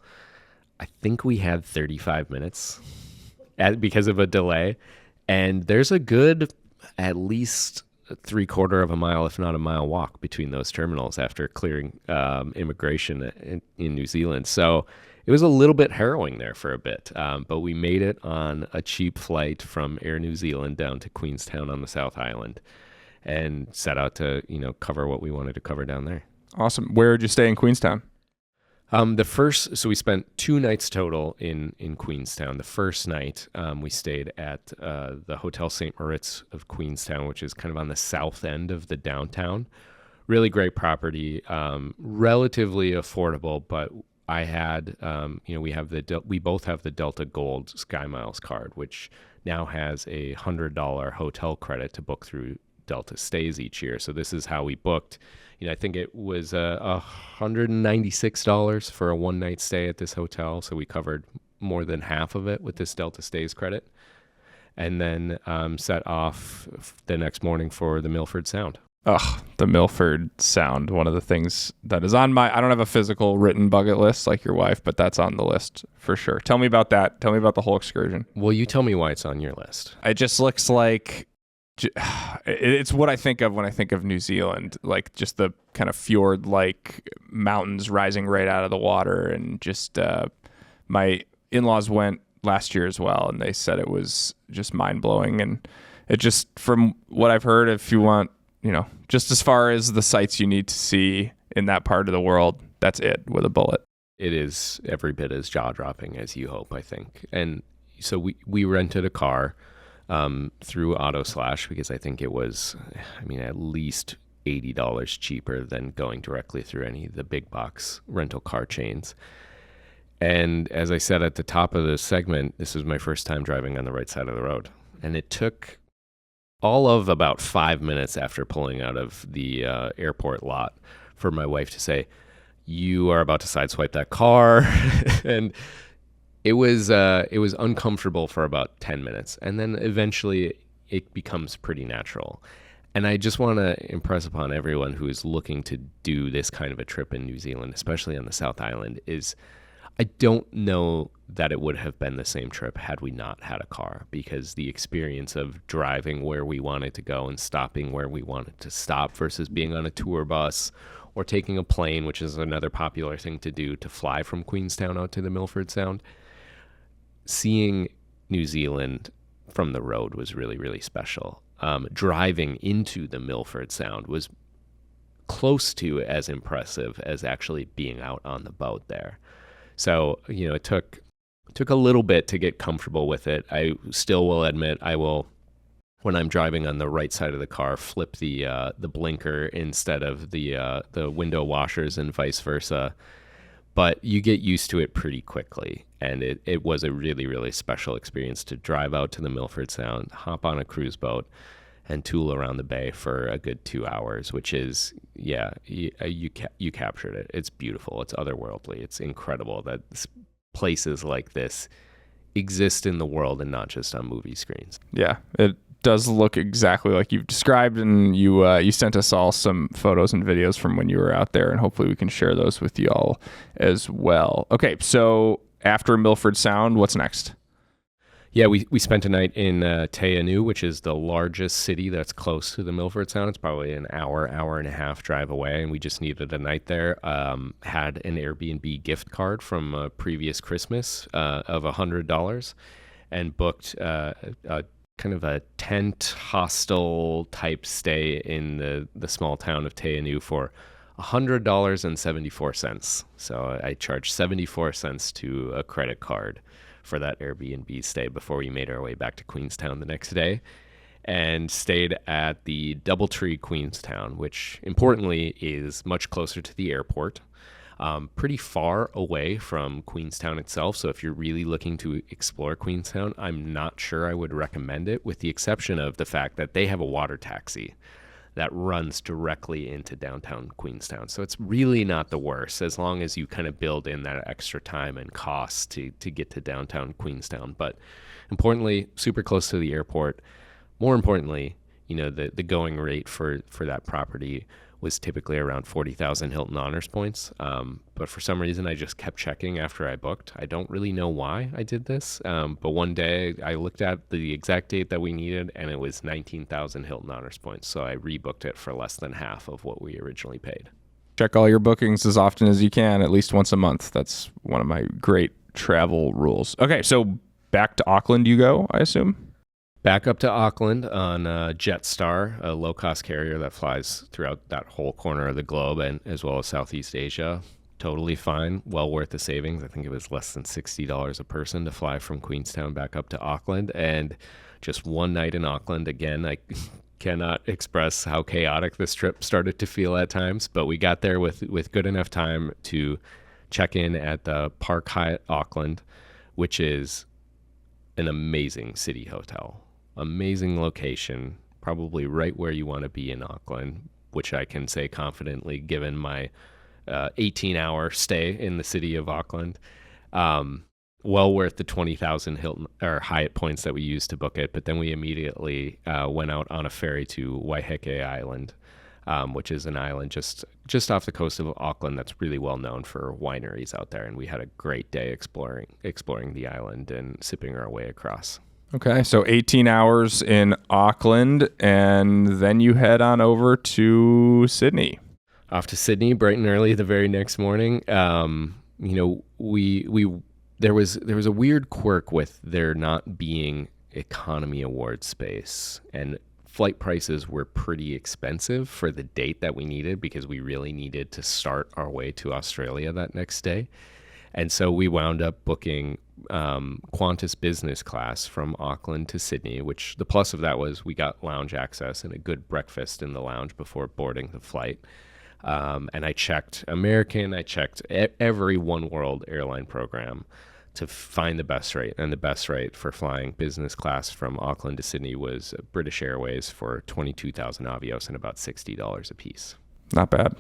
I think we had 35 minutes because of a delay. And there's a good at least 3/4 of a mile, if not a mile walk between those terminals after clearing immigration in New Zealand. So it was a little bit harrowing there for a bit, but we made it on a cheap flight from Air New Zealand down to Queenstown on the South Island and set out to, cover what we wanted to cover down there. Awesome. Where did you stay in Queenstown? So we spent 2 nights total in Queenstown. The first night, we stayed at the Hotel St. Moritz of Queenstown, which is kind of on the south end of the downtown. Really great property, relatively affordable, but I had, we both have the Delta Gold SkyMiles card, which now has a $100 hotel credit to book through Delta stays each year. So this is how we booked. I think it was $196 for a 1-night stay at this hotel. So we covered more than half of it with this Delta stays credit, and then set off the next morning for the Milford Sound. Ugh, the Milford Sound, one of the things that is on I don't have a physical written bucket list like your wife, but that's on the list for sure. Tell me about that. Tell me about the whole excursion. Well, you tell me why it's on your list. It just looks like, it's what I think of when I think of New Zealand, like just the kind of fjord-like mountains rising right out of the water. And just my in-laws went last year as well, and they said it was just mind blowing. And it just, from what I've heard, if you want, just as far as the sites you need to see in that part of the world, that's it with a bullet. It is every bit as jaw-dropping as you hope, I think. And so we rented a car through HotelSlash because I think it was, at least $80 cheaper than going directly through any of the big box rental car chains. And as I said at the top of the segment, this was my first time driving on the right side of the road. And it took all of about 5 minutes after pulling out of the airport lot for my wife to say, "You are about to sideswipe that car." And it was uncomfortable for about 10 minutes. And then eventually it becomes pretty natural. And I just want to impress upon everyone who is looking to do this kind of a trip in New Zealand, especially on the South Island, is I don't know that it would have been the same trip had we not had a car, because the experience of driving where we wanted to go and stopping where we wanted to stop versus being on a tour bus or taking a plane, which is another popular thing to do, to fly from Queenstown out to the Milford Sound. Seeing New Zealand from the road was really, really special. Driving into the Milford Sound was close to as impressive as actually being out on the boat there. So, it took a little bit to get comfortable with it. I still will admit I will, when I'm driving on the right side of the car, flip the blinker instead of the window washers and vice versa. But you get used to it pretty quickly. And it was a really, really special experience to drive out to the Milford Sound, hop on a cruise boat, and tool around the bay for a good 2 hours, which is, you captured it. It's beautiful. It's otherworldly. It's incredible that places like this exist in the world and not just on movie screens. Yeah, it does look exactly like you've described, and you sent us all some photos and videos from when you were out there, and hopefully we can share those with you all as well. Okay, so after Milford Sound, what's next? Yeah, we spent a night in Te Anau, which is the largest city that's close to the Milford Sound. It's probably an hour and a half drive away, and we just needed a night there. Had an Airbnb gift card from a previous Christmas of $100, and booked a kind of a tent hostel type stay in the small town of Te Anau for $100.74. So I charged 74 cents to a credit card for that Airbnb stay before we made our way back to Queenstown the next day, and stayed at the Doubletree Queenstown, which importantly is much closer to the airport, pretty far away from Queenstown itself. So if you're really looking to explore Queenstown, I'm not sure I would recommend it, with the exception of the fact that they have a water taxi that runs directly into downtown Queenstown. So it's really not the worst, as long as you kind of build in that extra time and cost to get to downtown Queenstown. But importantly, super close to the airport. More importantly, the going rate for that property was typically around 40,000 Hilton Honors points. But for some reason, I just kept checking after I booked. I don't really know why I did this. But one day I looked at the exact date that we needed, and it was 19,000 Hilton Honors points. So I rebooked it for less than half of what we originally paid. Check all your bookings as often as you can, at least once a month. That's one of my great travel rules. Okay, so back to Auckland you go, I assume? Back up to Auckland on Jetstar, a low-cost carrier that flies throughout that whole corner of the globe, and as well as Southeast Asia. Totally fine, well worth the savings. I think it was less than $60 a person to fly from Queenstown back up to Auckland, and just one night in Auckland. Again, I cannot express how chaotic this trip started to feel at times, but we got there with good enough time to check in at the Park Hyatt Auckland, which is an amazing city hotel. Amazing location, probably right where you want to be in Auckland, which I can say confidently given my 18-hour stay in the city of Auckland. Well worth the 20,000 Hilton or Hyatt points that we used to book it. But then we immediately went out on a ferry to Waiheke Island, which is an island just off the coast of Auckland that's really well known for wineries out there. And we had a great day exploring the island and sipping our way across. Okay, so 18 hours in Auckland, and then you head on over to Sydney. Off to Sydney bright and early the very next morning. We there was a weird quirk with there not being economy award space, and flight prices were pretty expensive for the date that we needed because we really needed to start our way to Australia that next day. And so we wound up booking Qantas business class from Auckland to Sydney, which the plus of that was we got lounge access and a good breakfast in the lounge before boarding the flight. And I checked American, I checked every One World airline program to find the best rate. And the best rate for flying business class from Auckland to Sydney was British Airways for 22,000 avios and about $60 a piece. Not bad.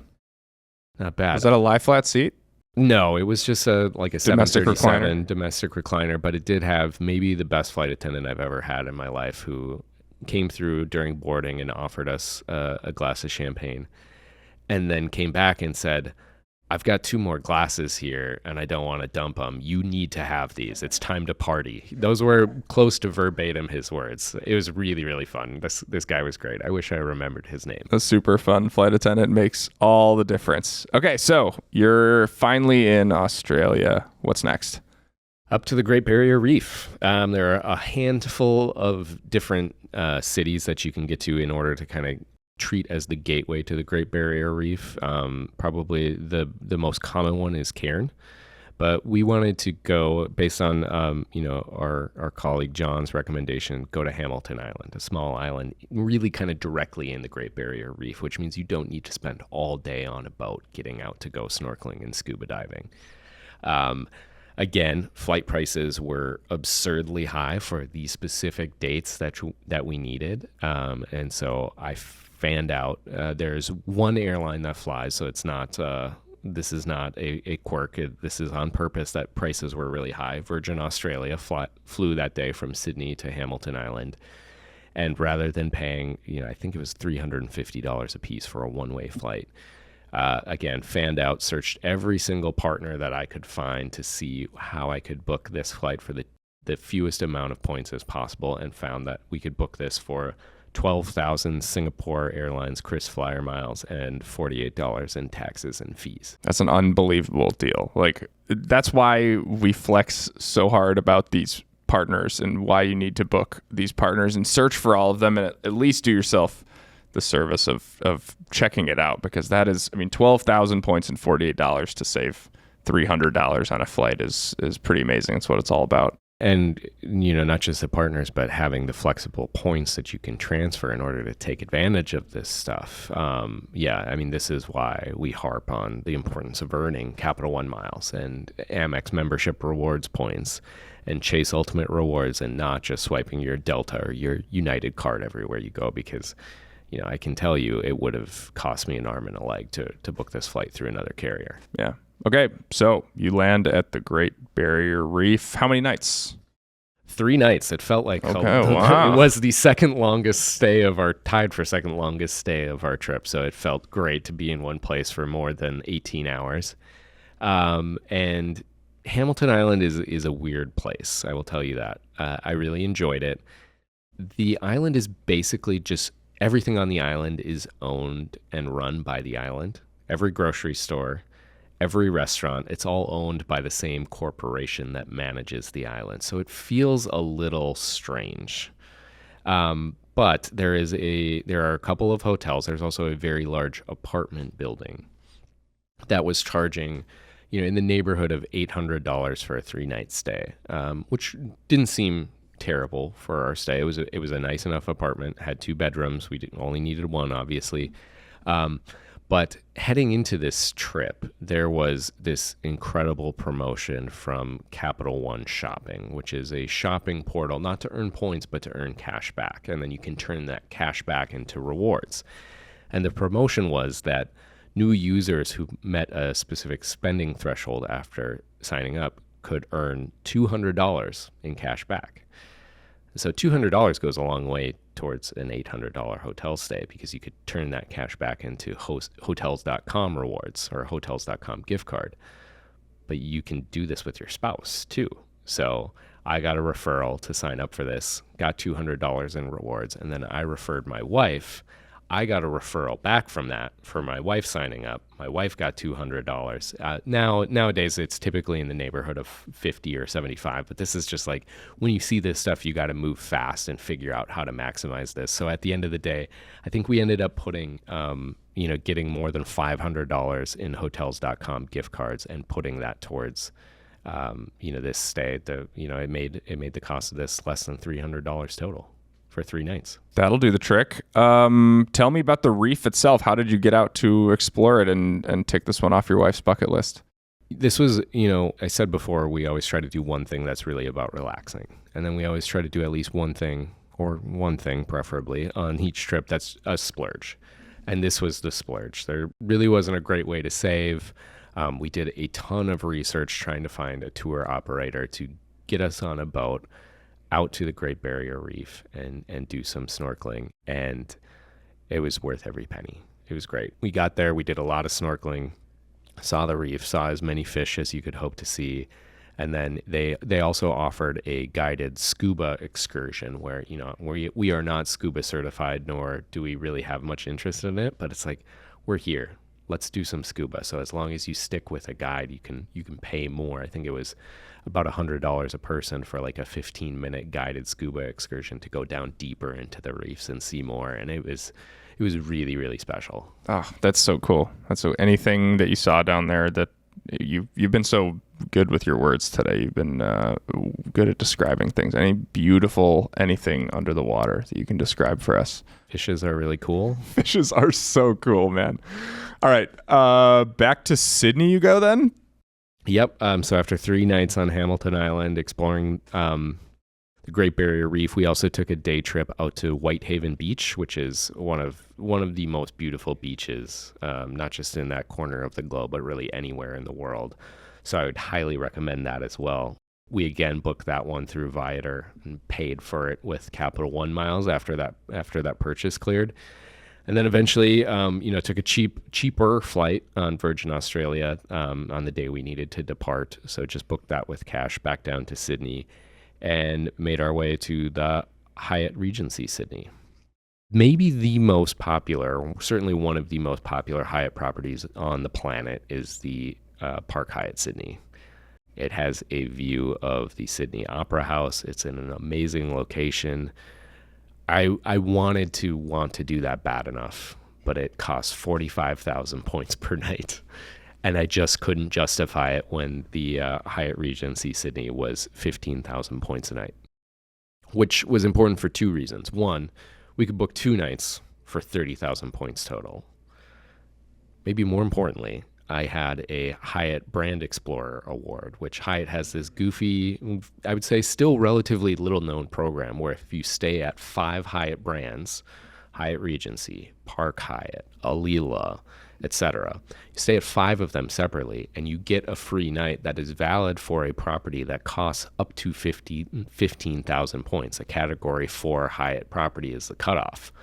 Not bad. Was that a lie flat seat? No, it was just a Domestic 737 domestic recliner, but it did have maybe the best flight attendant I've ever had in my life, who came through during boarding and offered us a glass of champagne, and then came back and said, I've got 2 more glasses here and I don't want to dump them. You need to have these. It's time to party. Those were close to verbatim his words. It was really, really fun. This guy was great. I wish I remembered his name. A super fun flight attendant makes all the difference. Okay, so you're finally in Australia. What's next? Up to the Great Barrier Reef. There are a handful of different cities that you can get to in order to kind of treat as the gateway to the Great Barrier Reef. Probably the most common one is Cairn, but we wanted to go based on our colleague John's recommendation. Go to Hamilton Island, a small island, really kind of directly in the Great Barrier Reef, which means you don't need to spend all day on a boat getting out to go snorkeling and scuba diving. Again, flight prices were absurdly high for the specific dates that we needed, and so I fanned out. There's one airline that flies, so it's not. This is not a quirk. This is on purpose that prices were really high. Virgin Australia flew that day from Sydney to Hamilton Island, and rather than paying, I think it was $350 a piece for a one-way flight. Again, fanned out, searched every single partner that I could find to see how I could book this flight for the fewest amount of points as possible, and found that we could book this for 12,000 Singapore Airlines KrisFlyer miles and $48 in taxes and fees. That's an unbelievable deal. Like, that's why we flex so hard about these partners and why you need to book these partners and search for all of them, and at least do yourself the service of checking it out, because that is, 12,000 points and $48 to save $300 on a flight is pretty amazing. That's what it's all about. And, not just the partners, but having the flexible points that you can transfer in order to take advantage of this stuff. This is why we harp on the importance of earning Capital One miles and Amex membership rewards points and Chase Ultimate rewards, and not just swiping your Delta or your United card everywhere you go, because, I can tell you it would have cost me an arm and a leg to book this flight through another carrier. Yeah. Okay, so you land at the Great Barrier Reef. How many nights? 3 nights. It felt like wow. It was the tied for second longest stay of our trip. So it felt great to be in one place for more than 18 hours. And Hamilton Island is a weird place. I will tell you that. I really enjoyed it. The island is basically just everything on the island is owned and run by the island. Every grocery store, every restaurant, it's all owned by the same corporation that manages the island. So it feels a little strange. But there are a couple of hotels. There's also a very large apartment building that was charging, in the neighborhood of $800 for a 3-night stay, which didn't seem terrible for our stay. It was a nice enough apartment, had 2 bedrooms. We only needed one, obviously. But heading into this trip, there was this incredible promotion from Capital One Shopping, which is a shopping portal, not to earn points, but to earn cash back. And then you can turn that cash back into rewards. And the promotion was that new users who met a specific spending threshold after signing up could earn $200 in cash back. So $200 goes a long way towards an $800 hotel stay, because you could turn that cash back into hotels.com rewards or hotels.com gift card. But you can do this with your spouse too. So I got a referral to sign up for this, got $200 in rewards, and then I referred my wife. I got a referral back from that for my wife signing up. My wife got $200. Nowadays, it's typically in the neighborhood of 50 or 75. But this is just like when you see this stuff, you got to move fast and figure out how to maximize this. So at the end of the day, I think we ended up putting, getting more than $500 in hotels.com gift cards and putting that towards, this stay. It made the cost of this less than $300 total for 3 nights. That'll do the trick. Tell me about the reef itself. How did you get out to explore it and tick this one off your wife's bucket list? This was, I said before, we always try to do one thing that's really about relaxing. And then we always try to do at least one thing preferably on each trip that's a splurge. And this was the splurge. There really wasn't a great way to save. We did a ton of research trying to find a tour operator to get us on a boat out to the Great Barrier Reef and do some snorkeling. And it was worth every penny. It was great. We got there, we did a lot of snorkeling, saw the reef, saw as many fish as you could hope to see. And then they also offered a guided scuba excursion where, we are not scuba certified, nor do we really have much interest in it, but it's like, we're here. Let's do some scuba. So as long as you stick with a guide, you can pay more. I think it was about $100 a person for like a 15-minute guided scuba excursion to go down deeper into the reefs and see more. And it was really, really special. Oh, that's so cool. Anything that you saw down there that you've been so good with your words today. You've been good at describing things. Anything under the water that you can describe for us? Fishes are really cool. Fishes are so cool, man. All right. Back to Sydney you go then? Yep. So after 3 nights on Hamilton Island exploring the Great Barrier Reef, we also took a day trip out to Whitehaven Beach, which is one of the most beautiful beaches, not just in that corner of the globe, but really anywhere in the world. So I would highly recommend that as well. We again booked that one through Viator and paid for it with Capital One miles after that purchase cleared. And then eventually, took a cheaper flight on Virgin Australia on the day we needed to depart. So just booked that with cash back down to Sydney and made our way to the Hyatt Regency Sydney. Maybe the most popular, certainly one of the most popular Hyatt properties on the planet is the Park Hyatt Sydney. It has a view of the Sydney Opera House. It's in an amazing location. I wanted to want to do that bad enough, but it costs 45,000 points per night. And I just couldn't justify it when the Hyatt Regency Sydney was 15,000 points a night, which was important for 2 reasons. One, we could book 2 nights for 30,000 points total. Maybe more importantly, I had a Hyatt Brand Explorer Award, which Hyatt has this goofy, I would say still relatively little known program where if you stay at 5 Hyatt brands, Hyatt Regency, Park Hyatt, Alila, etc., you stay at 5 of them separately and you get a free night that is valid for a property that costs up to 15,000 points. A category 4 Hyatt property is the cutoff.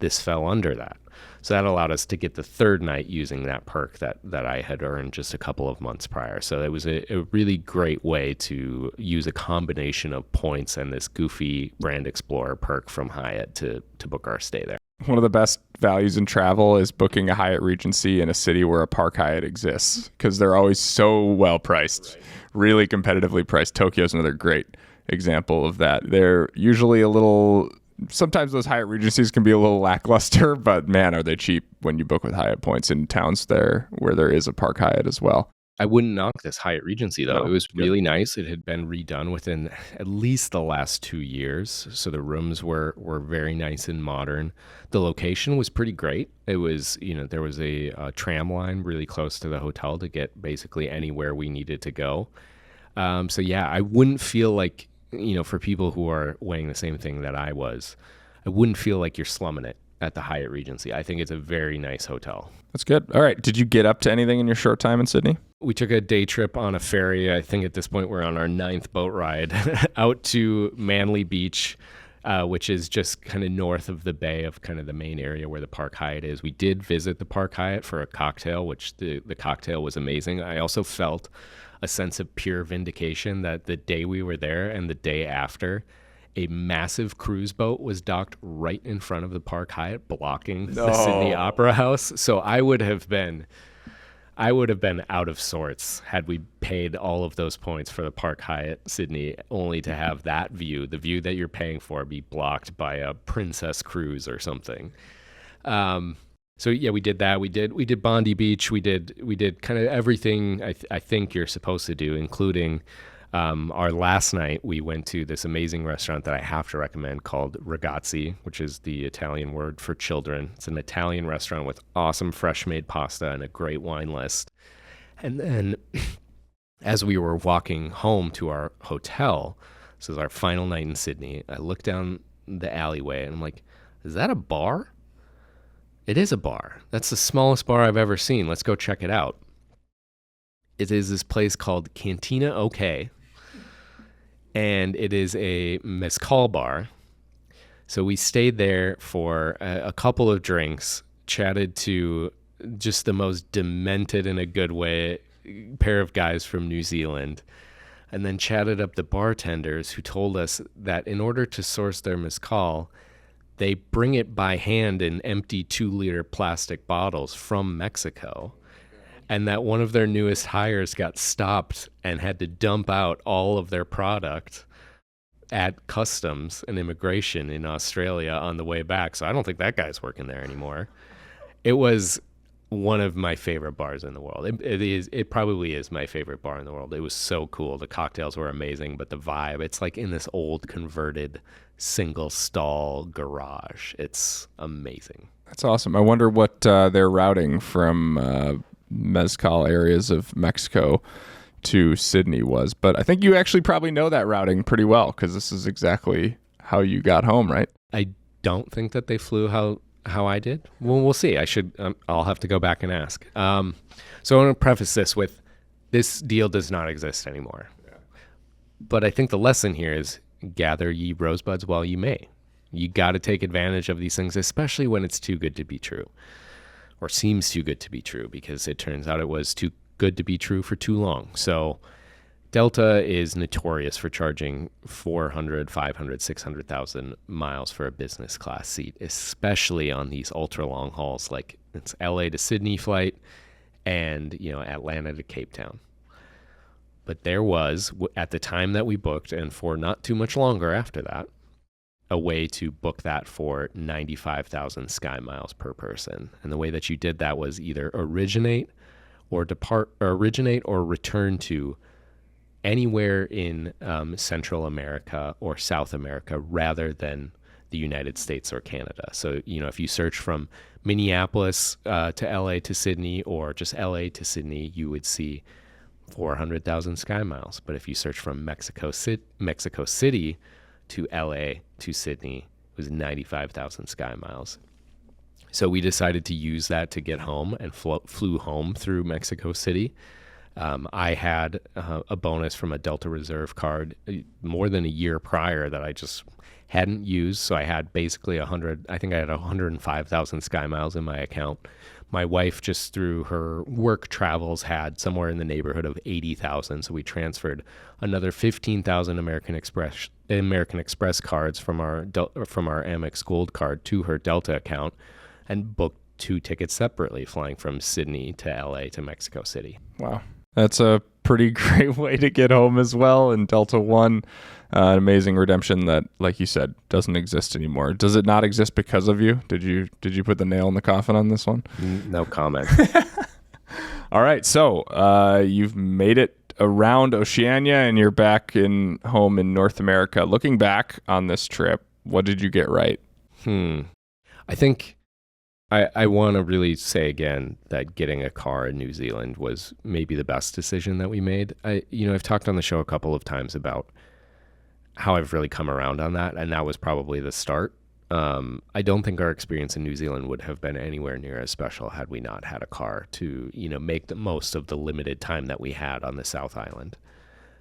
This fell under that. So that allowed us to get the 3rd night using that perk that I had earned just a couple of months prior. So it was a really great way to use a combination of points and this goofy Brand Explorer perk from Hyatt to book our stay there. One of the best values in travel is booking a Hyatt Regency in a city where a Park Hyatt exists because they're always so well priced, right. Really competitively priced. Tokyo's another great example of that. They're usually sometimes those Hyatt Regencies can be a little lackluster, but man, are they cheap when you book with Hyatt points in towns there where there is a Park Hyatt as well. I wouldn't knock this Hyatt Regency though. No, it was really nice. It had been redone within at least the last 2 years. So the rooms were very nice and modern. The location was pretty great. It was, there was a tram line really close to the hotel to get basically anywhere we needed to go. So yeah, I wouldn't feel like, for people who are weighing the same thing that I wouldn't feel like you're slumming it at the Hyatt Regency. I think it's a very nice hotel. That's good. All right. Did you get up to anything in your short time in Sydney? We took a day trip on a ferry. I think at this point we're on our 9th boat ride out to Manly Beach, which is just kind of north of the bay of kind of the main area where the Park Hyatt is. We did visit the Park Hyatt for a cocktail, which the cocktail was amazing. I also felt a sense of pure vindication that the day we were there and the day after, a massive cruise boat was docked right in front of the Park Hyatt, blocking the Sydney Opera House. So I would have been out of sorts had we paid all of those points for the Park Hyatt Sydney, only to have that view, the view that you're paying for, be blocked by a princess cruise or something. So yeah, we did that. We did Bondi Beach. We did kind of everything I think you're supposed to do, including our last night. We went to this amazing restaurant that I have to recommend called Ragazzi, which is the Italian word for children. It's an Italian restaurant with awesome fresh made pasta and a great wine list. And then as we were walking home to our hotel, this is our final night in Sydney, I looked down the alleyway and I'm like, is that a bar? It is a bar. That's the smallest bar I've ever seen. Let's go check it out. It is this place called Cantina OK, and it is a mezcal bar. So we stayed there for a couple of drinks, chatted to just the most demented in a good way pair of guys from New Zealand, and then chatted up the bartenders who told us that in order to source their mezcal, they bring it by hand in empty 2-liter plastic bottles from Mexico, and that one of their newest hires got stopped and had to dump out all of their product at customs and immigration in Australia on the way back. So I don't think that guy's working there anymore. It was one of my favorite bars in the world. It probably is my favorite bar in the world. It was so cool. The cocktails were amazing, but the vibe, it's like in this old converted single stall garage. It's amazing. That's awesome. I wonder what they're routing from mezcal areas of Mexico to Sydney was. But I think you actually probably know that routing pretty well, because this is exactly how you got home, right? I don't think that they flew how I did. Well, we'll see. I'll have to go back and ask. So I want to preface this with, this deal does not exist anymore. Yeah. But I think the lesson here is, gather ye rosebuds while you may. You got to take advantage of these things, especially when it's too good to be true, or seems too good to be true, because it turns out it was too good to be true for too long. So Delta is notorious for charging 400, 500, 600,000 miles for a business class seat, especially on these ultra long hauls, like it's LA to Sydney flight and, Atlanta to Cape Town. But there was, at the time that we booked, and for not too much longer after that, a way to book that for 95,000 SkyMiles per person. And the way that you did that was either originate or return to anywhere in Central America or South America rather than the United States or Canada. So, if you search from Minneapolis to LA to Sydney, or just LA to Sydney, you would see 400,000 SkyMiles. But if you search from Mexico City to LA to Sydney, it was 95,000 SkyMiles. So we decided to use that to get home, and flew home through Mexico City. I had a bonus from a Delta Reserve card more than a year prior that I just hadn't used. So I had basically 105,000 SkyMiles in my account. My wife, just through her work travels, had somewhere in the neighborhood of 80,000. So we transferred another 15,000 American Express cards from our Amex Gold card to her Delta account, and booked 2 tickets separately, flying from Sydney to LA to Mexico City. Wow. That's a pretty great way to get home as well. And Delta One, an amazing redemption that, like you said, doesn't exist anymore. Does it not exist because of you? Did you put the nail in the coffin on this one? No comment. All right. So you've made it around Oceania, and you're back home in North America. Looking back on this trip, what did you get right? I think I want to really say again that getting a car in New Zealand was maybe the best decision that we made. I've talked on the show a couple of times about how I've really come around on that, and that was probably the start. I don't think our experience in New Zealand would have been anywhere near as special had we not had a car to, make the most of the limited time that we had on the South Island.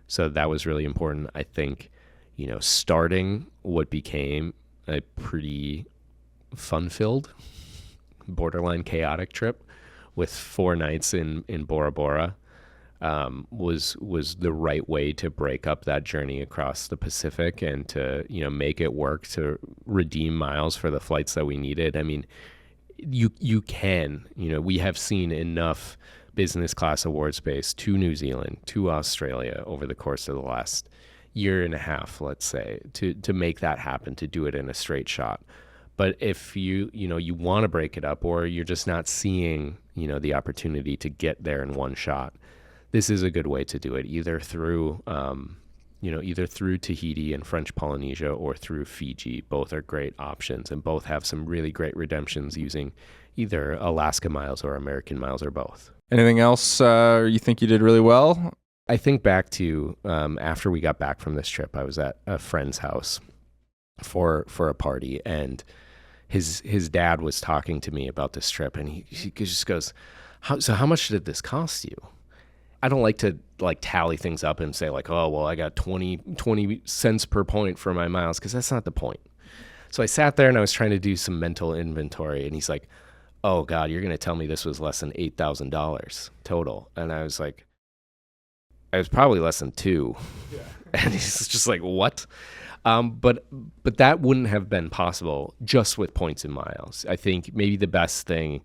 So that was really important. I think, starting what became a pretty fun-filled, borderline chaotic trip with 4 nights in Bora Bora, was the right way to break up that journey across the Pacific and to, make it work to redeem miles for the flights that we needed. I mean, you can, we have seen enough business class award space to New Zealand, to Australia over the course of the last year and a half, let's say, to make that happen, to do it in a straight shot. But if you want to break it up, or you're just not seeing, the opportunity to get there in one shot, this is a good way to do it, either through Tahiti and French Polynesia or through Fiji. Both are great options, and both have some really great redemptions using either Alaska miles or American miles or both. Anything else you think you did really well? I think back to after we got back from this trip, I was at a friend's house for a party, and his dad was talking to me about this trip, and he just goes, how much did this cost you? I don't like to tally things up and say oh, well, I got 20 cents per point for my miles, because that's not the point. So I sat there and I was trying to do some mental inventory, and he's like, oh God, you're going to tell me this was less than $8,000 total. And I was like, it was probably less than $2,000. Yeah. And he's just like, what? But that wouldn't have been possible just with points and miles. I think maybe the best thing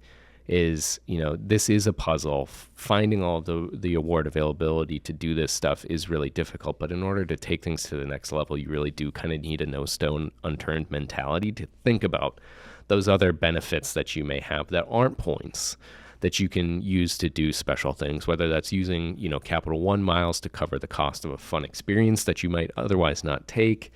is, this is a puzzle. Finding all the award availability to do this stuff is really difficult. But in order to take things to the next level, you really do kind of need a no stone unturned mentality to think about those other benefits that you may have that aren't points, that you can use to do special things, whether that's using, Capital One miles to cover the cost of a fun experience that you might otherwise not take,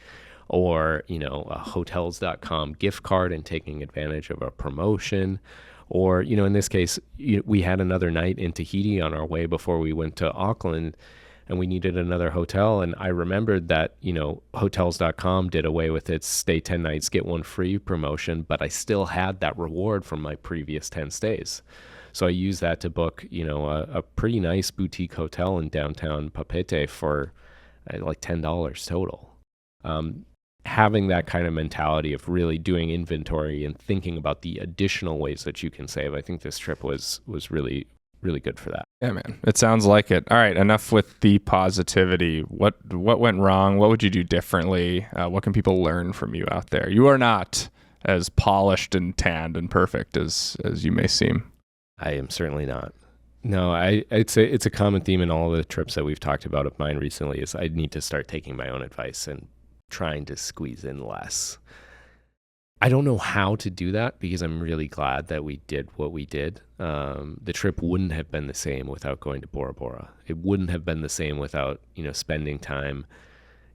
or, a hotels.com gift card and taking advantage of a promotion. Or, in this case, we had another night in Tahiti on our way before we went to Auckland, and we needed another hotel. And I remembered that, hotels.com did away with its stay 10 nights, get one free promotion, but I still had that reward from my previous 10 stays. So I used that to book, a pretty nice boutique hotel in downtown Papeete for like $10 total. Having that kind of mentality of really doing inventory and thinking about the additional ways that you can save, I think this trip was really, really good for that. Yeah, man. It sounds like it. All right, enough with the positivity. What went wrong? What would you do differently? What can people learn from you out there? You are not as polished and tanned and perfect as you may seem. I am certainly not. No, I'd say it's a common theme in all the trips that we've talked about of mine recently is I need to start taking my own advice and trying to squeeze in less. I don't know how to do that because I'm really glad that we did what we did. The trip wouldn't have been the same without going to Bora Bora. It wouldn't have been the same without, spending time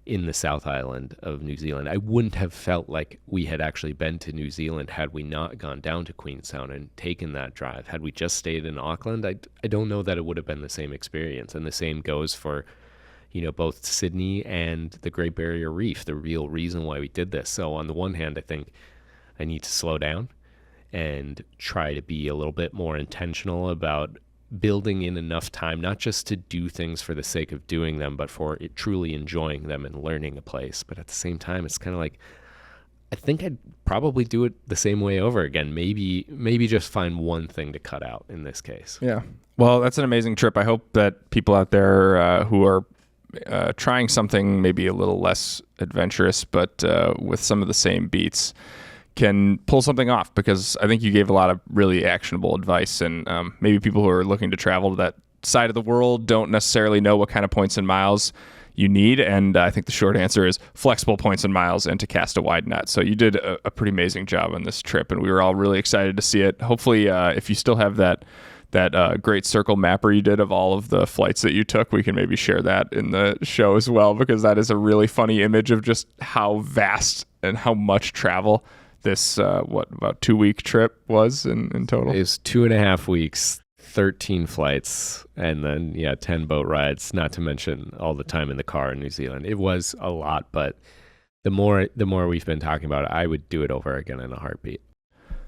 in the South Island of New Zealand. I wouldn't have felt like we had actually been to New Zealand had we not gone down to Queenstown and taken that drive. Had we just stayed in Auckland, I don't know that it would have been the same experience. And the same goes for, both Sydney and the Great Barrier Reef, the real reason why we did this. So on the one hand, I think I need to slow down and try to be a little bit more intentional about building in enough time, not just to do things for the sake of doing them, but for it truly enjoying them and learning a place. But at the same time, it's kind of like, I think I'd probably do it the same way over again. Maybe just find one thing to cut out in this case. Yeah. Well, that's an amazing trip. I hope that people out there who are trying something maybe a little less adventurous, but with some of the same beats, can pull something off, because I think you gave a lot of really actionable advice, and maybe people who are looking to travel to that side of the world don't necessarily know what kind of points and miles you need. And I think the short answer is flexible points and miles and to cast a wide net. So you did a pretty amazing job on this trip, and we were all really excited to see it. Hopefully, if you still have that great circle mapper you did of all of the flights that you took, we can maybe share that in the show as well, because that is a really funny image of just how vast and how much travel this, about 2-week trip was in total. It was 2.5 weeks, 13 flights, and then 10 boat rides, not to mention all the time in the car in New Zealand. It was a lot, but the more we've been talking about it, I would do it over again in a heartbeat.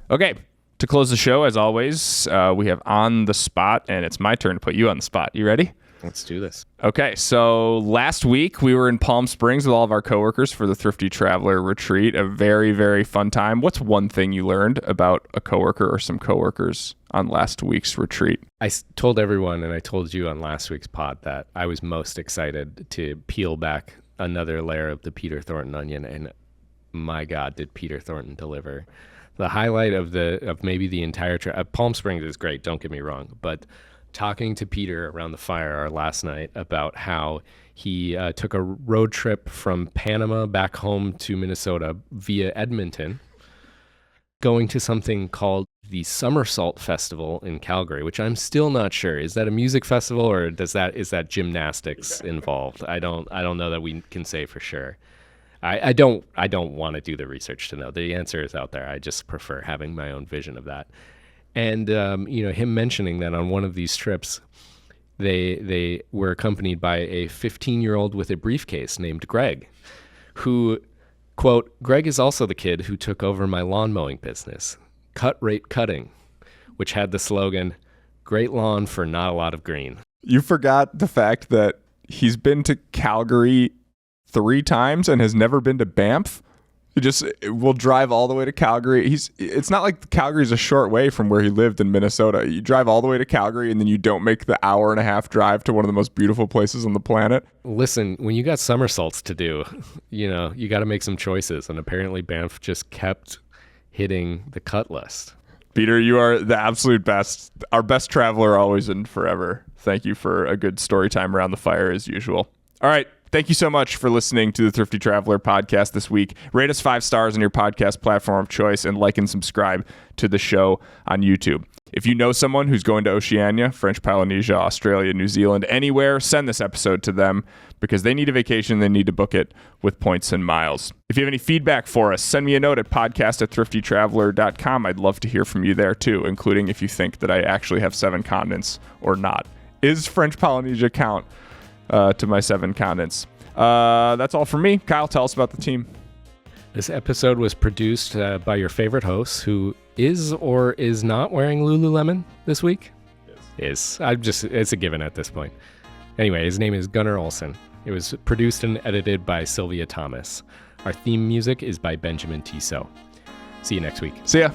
Okay. To close the show, as always, we have On the Spot, and it's my turn to put you on the spot. You ready? Let's do this. Okay, so last week we were in Palm Springs with all of our coworkers for the Thrifty Traveler retreat. A very, very fun time. What's one thing you learned about a coworker or some coworkers on last week's retreat? I told everyone, and I told you on last week's pod, that I was most excited to peel back another layer of the Peter Thornton onion, and my God, did Peter Thornton deliver. The highlight of maybe the entire trip. Palm Springs is great, don't get me wrong, but talking to Peter around the fire last night about how he took a road trip from Panama back home to Minnesota via Edmonton, going to something called the Somersault Festival in Calgary, which I'm still not sure. Is that a music festival, or is that gymnastics involved? I don't know that we can say for sure. I don't want to do the research to know. The answer is out there. I just prefer having my own vision of that. And him mentioning that on one of these trips, they were accompanied by a 15-year-old with a briefcase named Greg, who, quote, Greg is also the kid who took over my lawn mowing business, Cut Rate Cutting, which had the slogan, great lawn for not a lot of green. You forgot the fact that he's been to Calgary 3 times and has never been to Banff. He just will drive all the way to Calgary. It's not like Calgary's a short way from where he lived in Minnesota. You drive all the way to Calgary and then you don't make the hour-and-a-half drive to one of the most beautiful places on the planet. Listen, when you got somersaults to do, you got to make some choices. And apparently Banff just kept hitting the cut list. Peter, you are the absolute best. Our best traveler always and forever. Thank you for a good story time around the fire as usual. All right. Thank you so much for listening to the Thrifty Traveler podcast this week. Rate us 5 stars on your podcast platform of choice and like and subscribe to the show on YouTube. If you know someone who's going to Oceania, French Polynesia, Australia, New Zealand, anywhere, send this episode to them because they need a vacation. They need to book it with points and miles. If you have any feedback for us, send me a note at podcast@thriftytraveler.com. I'd love to hear from you there too, including if you think that I actually have 7 continents or not. Is French Polynesia count to my 7 continents? That's all from me. Kyle, tell us about the team. This episode was produced by your favorite host, who is or is not wearing Lululemon this week. Yes. It's a given at this point. Anyway, his name is Gunnar Olsen. It was produced and edited by Sylvia Thomas. Our theme music is by Benjamin Tissot. See you next week. See ya.